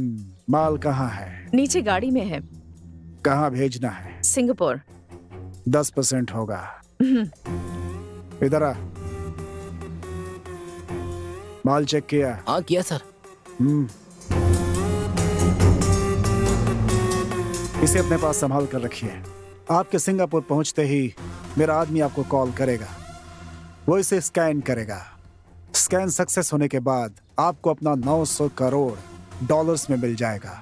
माल कहाँ है? नीचे गाड़ी में है। कहाँ भेजना है? सिंगापुर। 10% होगा। इधर आ। माल चेक किया? हाँ किया सर। इसे अपने पास संभाल कर रखिए। आपके सिंगापुर पहुंचते ही मेरा आदमी आपको कॉल करेगा, वो इसे स्कैन करेगा। स्कैन सक्सेस होने के बाद आपको अपना 900 करोड़ डॉलर्स में मिल जाएगा।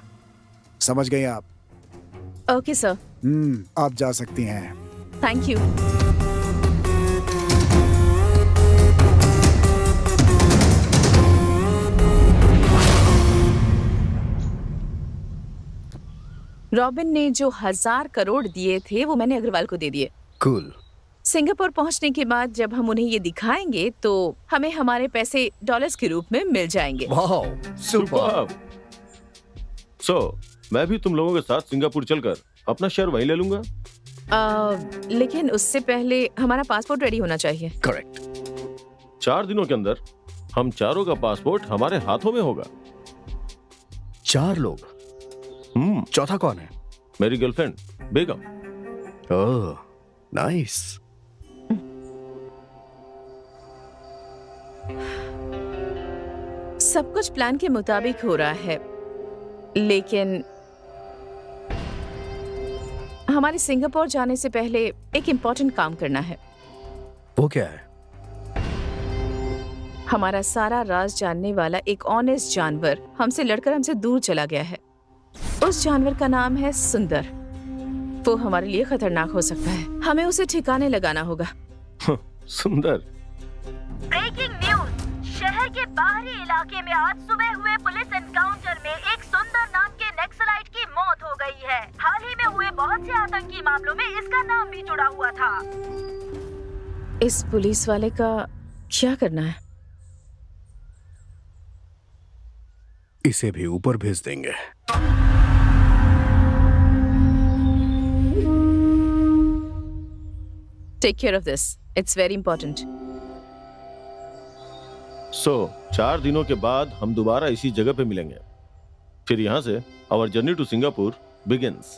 समझ गई आप? Okay sir. आप जा सकती हैं। Thank you. रॉबिन ने जो 1000 करोड़ दिए थे वो मैंने अग्रवाल को दे दिए। कूल। सिंगापुर पहुंचने के बाद जब हम उन्हें ये दिखाएंगे तो हमें हमारे पैसे डॉलर्स के रूप में मिल जाएंगे। वाह, सुपर। सो मैं भी तुम लोगों के साथ सिंगापुर चलकर अपना शेयर वहीं ले लूंगा। लेकिन उससे पहले हमारा पासपोर्ट रेडी होना चाहिए। करेक्ट। 4 दिनों के अंदर हम चारों का पासपोर्ट हमारे हाथों में होगा। 4 लोग? चौथा कौन है? मेरी गर्लफ्रेंड बेगम। ओह, नाइस। सब कुछ प्लान के मुताबिक हो रहा है, लेकिन हमारे सिंगापुर जाने से पहले एक इम्पोर्टेंट काम करना है। वो क्या है? हमारा सारा राज जानने वाला एक ऑनेस्ट जानवर हमसे लड़कर हमसे दूर चला गया है। उस जानवर का नाम है सुंदर। वो हमारे लिए खतरनाक हो सकता है। हमें उसे ठिकाने लगाना होगा। सुंदर। Breaking news. शहर के बाहरी इलाके में आज सुबह हुए पुलिस एनकाउंटर में एक सुंदर नाम के नक्सलाइट की मौत हो गई है। हाल ही में हुए बहुत से आतंकी मामलों में इसका नाम भी जुड़ा हुआ था। इस पुलिस वाले का क्या करना है? इसे भी ऊपर भेज देंगे। Take care of this. It's very important. सो 4 दिनों के बाद हम दोबारा इसी जगह पे मिलेंगे। फिर यहाँ से our journey to Singapore begins.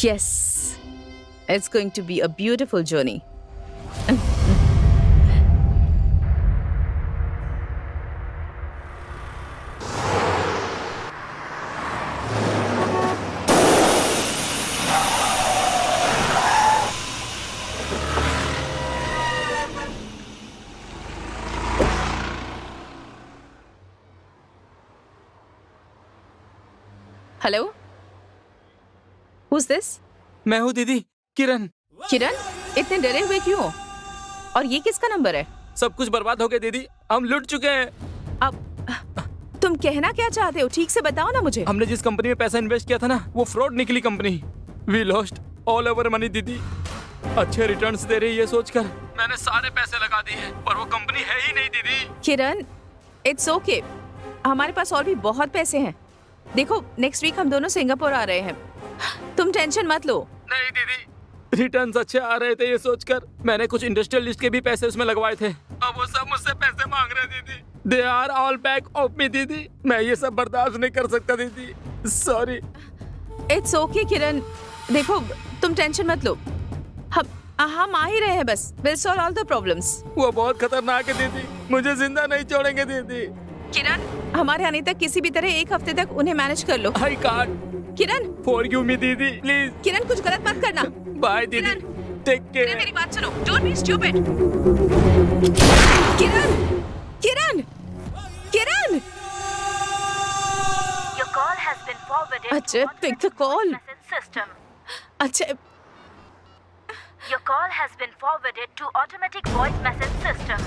Yes. It's going to be a beautiful journey. Hello, Who's this? मैं हूँ दीदी, किरण। किरण, इतने डरे हुए क्यों? और ये किसका नंबर है? सब कुछ बर्बाद हो गया दीदी, हम लुट चुके हैं। अब तुम कहना क्या चाहते हो? ठीक से बताओ ना मुझे। हमने जिस कंपनी में पैसा इन्वेस्ट किया था ना, वो फ्रॉड निकली कंपनी। We lost all over money दीदी। अच्छे रिटर्न्स दे रही है सोचकर मैंने सारे पैसे लगा दिए हैं, पर वो कंपनी है ही नहीं दीदी। किरण, इट्स ओके। हमारे पास और भी बहुत पैसे हैं। देखो, नेक्स्ट वीक हम दोनों सिंगापुर आ रहे हैं। तुम टेंशन मत लो। नहीं दीदी, रिटर्न्स अच्छे आ रहे थे ये सोचकर मैंने कुछ इंडस्ट्रियलिस्ट के भी पैसे उसमें लगवाए थे। अब वो सब मुझसे पैसे मांग रहे दीदी। They are all back of me दीदी। मैं ये सब बर्दाश्त नहीं कर सकता दीदी, सॉरी। इट्स ओके किरण, देखो तुम टेंशन मत लो। हम आ ही रहे हैं, बस will solve all the problems. वो बहुत खतरनाक है दीदी, मुझे जिंदा नहीं छोड़ेंगे दीदी। किरण, हमारे आने तक किसी भी तरह 1 हफ्ते तक उन्हें मैनेज कर लो। I can't. Kiran, forgive me दीदी, प्लीज। किरण, कुछ गलत मत करना। बाय दीदी, टेक किरण, केयर। मेरी बात सुनो, don't be stupid. Kiran, Kiran, Kiran. Your call has been forwarded अच्छा, to pick the call. message system. अच्छा, Your call has been forwarded to automatic voice message system.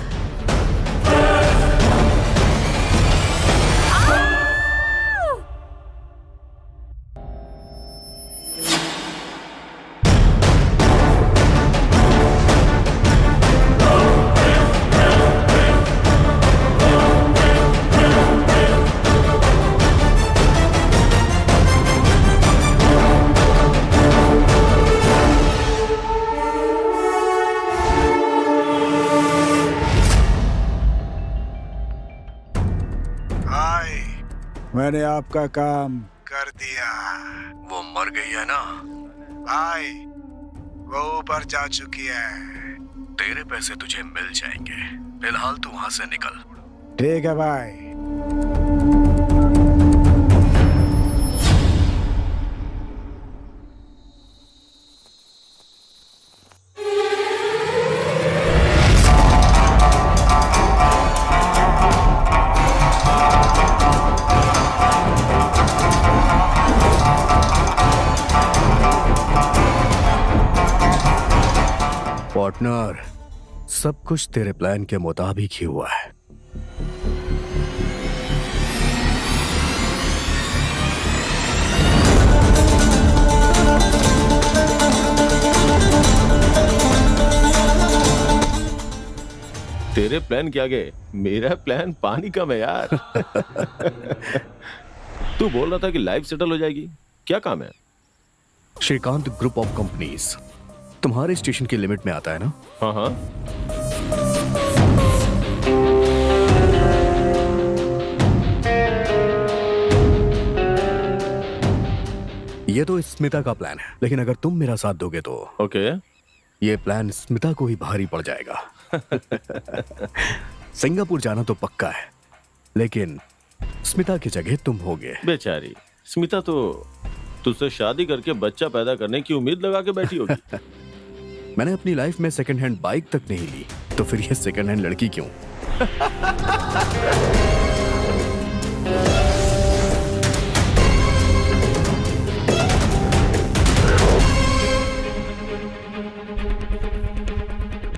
मैंने आपका काम कर दिया। वो मर गई है ना? भाई वो ऊपर जा चुकी है। तेरे पैसे तुझे मिल जाएंगे, फिलहाल तू वहां से निकल। ठीक है भाई। पार्टनर, सब कुछ तेरे प्लान के मुताबिक ही हुआ है। तेरे प्लान के आगे मेरा प्लान पानी कम है यार। तू बोल रहा था कि लाइफ सेटल हो जाएगी, क्या काम है? श्रीकांत ग्रुप ऑफ कंपनीज तुम्हारे स्टेशन की लिमिट में आता है ना? हाँ हाँ। ये तो स्मिता का प्लान है, लेकिन अगर तुम मेरा साथ दोगे तो ओके। ये प्लान स्मिता को ही भारी पड़ जाएगा। सिंगापुर जाना तो पक्का है, लेकिन स्मिता की जगह तुम होगे। बेचारी स्मिता तो तुझसे शादी करके बच्चा पैदा करने की उम्मीद लगा के बैठी होगी। मैंने अपनी लाइफ में सेकंड हैंड बाइक तक नहीं ली, तो फिर ये सेकंड हैंड लड़की क्यों?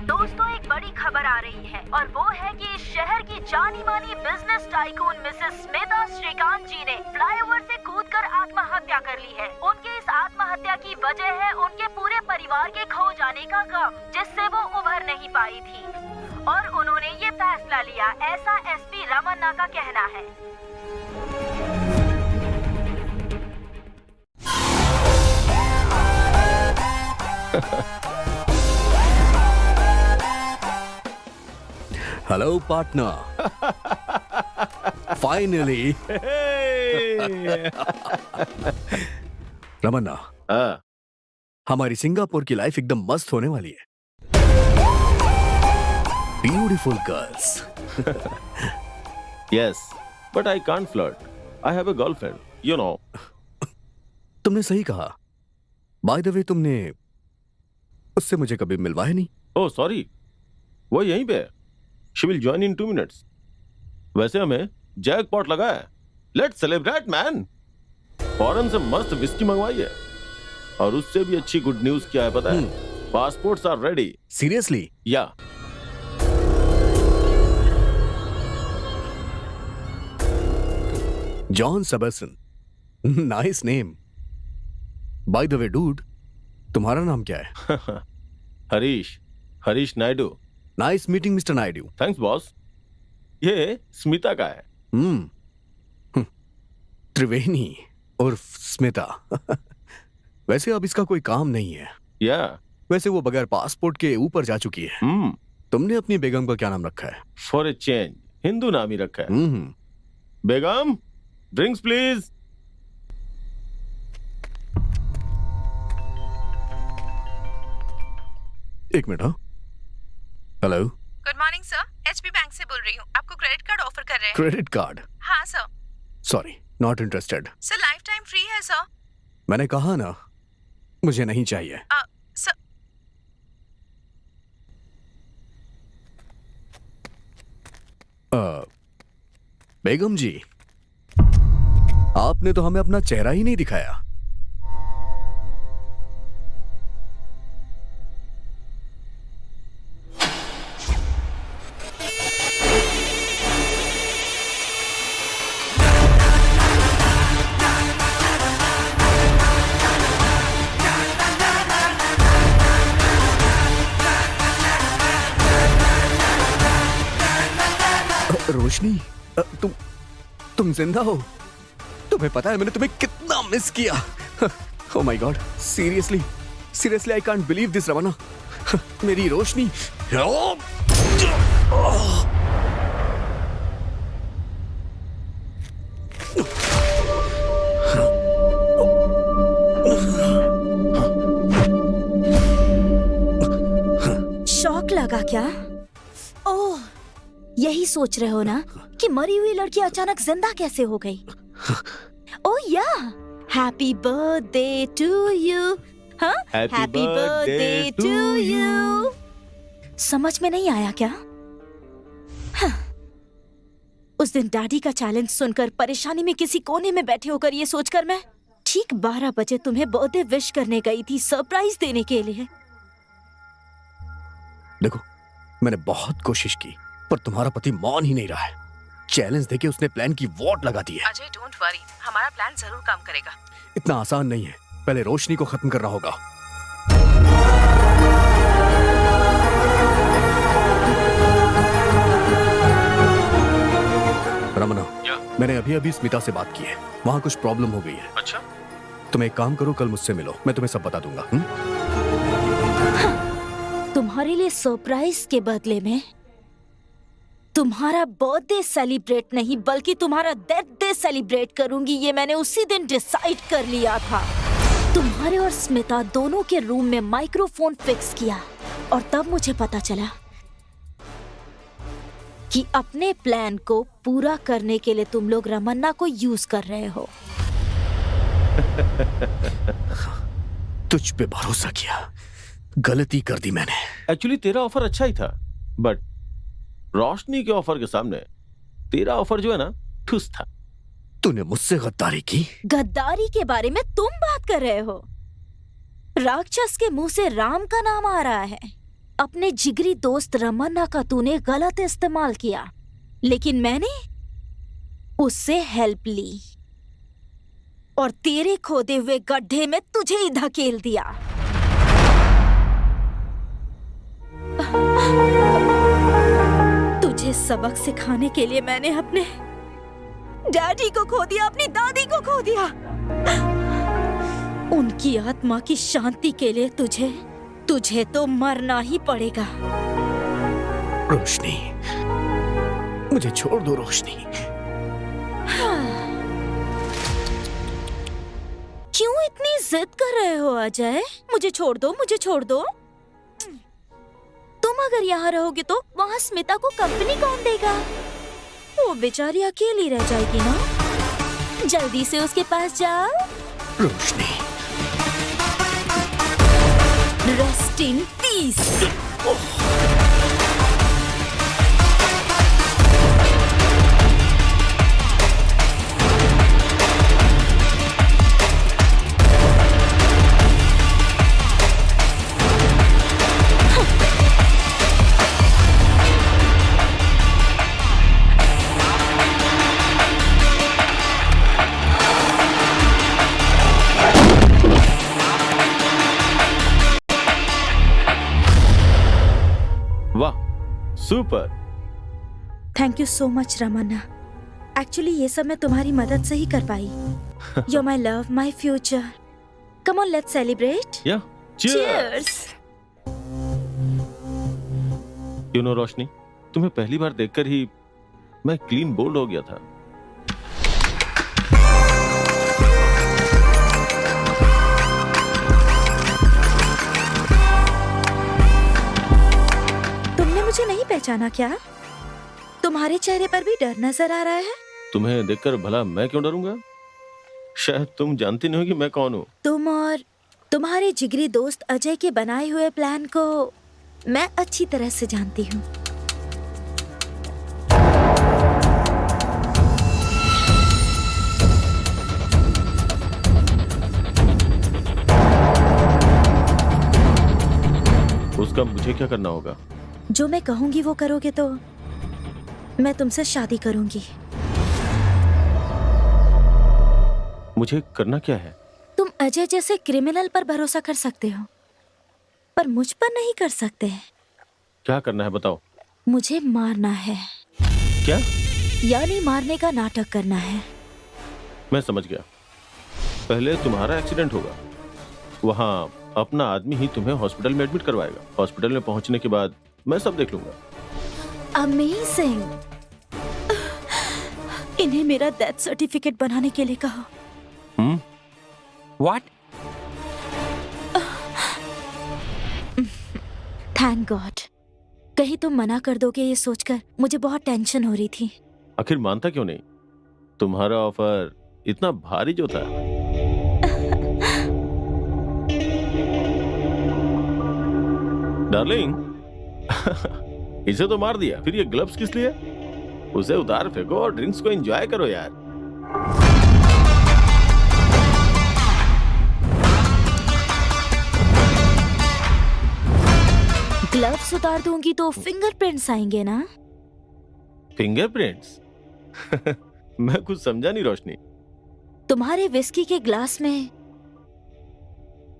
दोस्तों, एक बड़ी खबर आ रही है और वो है कि इस शहर की जानी मानी business tycoon Mrs Smita Shrikant ji ने फ्लाईओवर से कूदकर आत्महत्या कर ली है। उनके इस आत्महत्या की वजह है उनके पूरे परिवार के खो जाने का गम, जिससे वो उभर नहीं पाई थी और उन्होंने ये फैसला लिया, ऐसा एसपी रमन्ना का कहना है। Hello partner, finally. रमन्ना, हाँ। हमारी सिंगापुर की लाइफ एकदम मस्त होने वाली है। Beautiful girls. Yes, but I can't flirt. I have a girlfriend, you know. तुमने सही कहा। बाय द वे, तुमने उससे मुझे कभी मिलवाया नहीं। ओह सॉरी, वो यहीं पे है। She will join in 2 minutes। वैसे हमें जैकपॉट लगा है। Let's celebrate man. फॉरेन से मस्त विस्की मंगवाई है, और उससे भी अच्छी गुड न्यूज क्या है पता है? Passports are ready. Seriously? Yeah. John Sebastian, nice name. By the way dude, तुम्हारा नाम क्या है? Harish Naidu. Nice meeting mister Naidu. Thanks boss. ये स्मिता का है। त्रिवेणी उर्फ स्मिता। वैसे अब इसका कोई काम नहीं है। या। वैसे वो बगैर पासपोर्ट के ऊपर जा चुकी है। तुमने अपनी बेगम का क्या नाम रखा है? फॉर ए चेंज हिंदू नाम ही रखा है। बेगम, ड्रिंक्स प्लीज। एक मिनट। हाँ, hello. Good morning sir, HP bank से बोल रही हूँ। आपको क्रेडिट कार्ड ऑफर कर रहे हैं। Credit card? हाँ sir. Sorry, not interested. Sir lifetime free है सर। मैंने कहा ना, मुझे नहीं चाहिए। सर बेगम जी, आपने तो हमें अपना चेहरा ही नहीं दिखाया। रोशनी, तुम जिंदा हो? तुम्हें पता है मैंने तुम्हें कितना मिस किया। Oh my god, seriously I can't believe this Ramanna. मेरी रोशनी। यही सोच रहे हो ना कि मरी हुई लड़की अचानक जिंदा कैसे हो गई? ओह या, हैप्पी बर्थडे टू यू। हाँ, हैप्पी बर्थडे टू यू। समझ में नहीं आया क्या? हाँ। उस दिन डैडी का चैलेंज सुनकर परेशानी में किसी कोने में बैठे होकर ये सोचकर मैं ठीक 12 बजे तुम्हें बर्थडे विश करने गई थी, सरप्राइज देने के लिए। देखो, मैंने बहुत कोशिश की पर तुम्हारा पति मान ही नहीं रहा है। चैलेंज देके उसने प्लान की वॉट लगा दी है। अजय डोंट वरी, हमारा प्लान जरूर काम करेगा। इतना आसान नहीं है, पहले रोशनी को खत्म करना होगा। रमना, मैंने अभी अभी स्मिता से बात की है, वहाँ कुछ प्रॉब्लम हो गई है। अच्छा, तुम एक काम करो, कल मुझसे मिलो, मैं तुम्हें सब बता दूंगा। तुम्हारे लिए सरप्राइज के बदले में तुम्हारा बर्थडे सेलिब्रेट नहीं बल्कि तुम्हारा डेथ डे सेलिब्रेट करूंगी, ये मैंने उसी दिन डिसाइड कर लिया था। तुम्हारे और स्मिता दोनों के रूम में माइक्रोफोन फिक्स किया और तब मुझे पता चला कि अपने प्लान को पूरा करने के लिए तुम लोग रमन्ना को यूज कर रहे हो। तुझ पे भरोसा किया, गलती कर दी मैंने। एक्चुअली तेरा ऑफर अच्छा ही था, बट रोशनी के ऑफर के सामने तेरा ऑफर जो है ना, ठुस था। तूने मुझसे गद्दारी की। गद्दारी के बारे में तुम बात कर रहे हो? राक्षस के मुंह से राम का नाम आ रहा है। अपने जिगरी दोस्त रमन्ना का तूने गलत इस्तेमाल किया, लेकिन मैंने उससे हेल्प ली और तेरे खोदे हुए गड्ढे में तुझे ही धकेल दिया। तुझे सबक सिखाने के लिए मैंने अपने डैडी को खो दिया, अपनी दादी को खो दिया। उनकी आत्मा की शांति के लिए तुझे तो मरना ही पड़ेगा। रोशनी, मुझे छोड़ दो रोशनी। क्यों इतनी जिद कर रहे हो अजय? मुझे छोड़ दो, मुझे छोड़ दो। तुम अगर यहाँ रहोगे तो वहाँ स्मिता को कंपनी कौन देगा? वो बेचारी अकेली रह जाएगी ना। जल्दी से उसके पास जाओ। Roshni, rest in peace. Super, thank you so much Ramanna. Actually ये सब मैं तुम्हारी मदद से ही कर पाई। You're my love, my future. Come on, let's celebrate. Yeah, cheers. You know रोशनी, तुम्हें पहली बार देखकर ही मैं क्लीन बोल्ड हो गया था। मुझे नहीं पहचाना क्या? तुम्हारे चेहरे पर भी डर नजर आ रहा है। तुम्हें देखकर भला मैं क्यों डरूंगा? शायद तुम जानती नहीं हो कि मैं कौन हूँ। तुम और तुम्हारे जिगरी दोस्त अजय के बनाए हुए प्लान को मैं अच्छी तरह से जानती हूँ। उसका मुझे क्या करना होगा? जो मैं कहूंगी वो करोगे तो मैं तुमसे शादी करूंगी। मुझे करना क्या है? तुम अजय जैसे क्रिमिनल पर भरोसा कर सकते हो, पर मुझ पर नहीं कर सकते। क्या करना है बताओ? मुझे मारना है। क्या? यानी मारने का नाटक करना है। मैं समझ गया। पहले तुम्हारा एक्सीडेंट होगा, वहाँ अपना आदमी ही तुम्हें हॉस्पिटल में एडमिट करवाएगा। हॉस्पिटल में पहुंचने के बाद मैं सब देख लूंगा। अमेजिंग। इन्हें मेरा डेथ सर्टिफिकेट बनाने के लिए कहो। What? थैंक गॉड कहीं तुम मना कर दोगे ये सोचकर मुझे बहुत टेंशन हो रही थी। आखिर मानता क्यों नहीं? तुम्हारा ऑफर इतना भारी जो था। डार्लिंग, इसे तो मार दिया, फिर ये ग्लव्स किस लिए? उसे उतार फेंको और ड्रिंक्स को एंजॉय करो यार। ग्लव्स उतार दूंगी तो फिंगरप्रिंट्स आएंगे ना? फिंगरप्रिंट्स? मैं कुछ समझा नहीं रोशनी। तुम्हारे विस्की के ग्लास में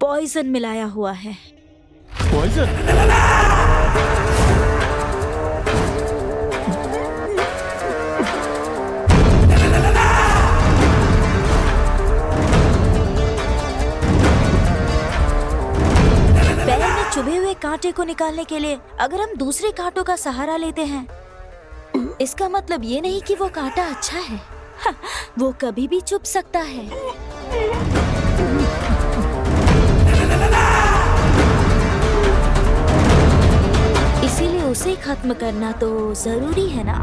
पॉइजन मिलाया हुआ है। पॉइजन? पैर में चुभे हुए कांटे को निकालने के लिए अगर हम दूसरे कांटों का सहारा लेते हैं, इसका मतलब ये नहीं कि वो कांटा अच्छा है। वो कभी भी चुभ सकता है। इसीलिए उसे खत्म करना तो जरूरी है ना?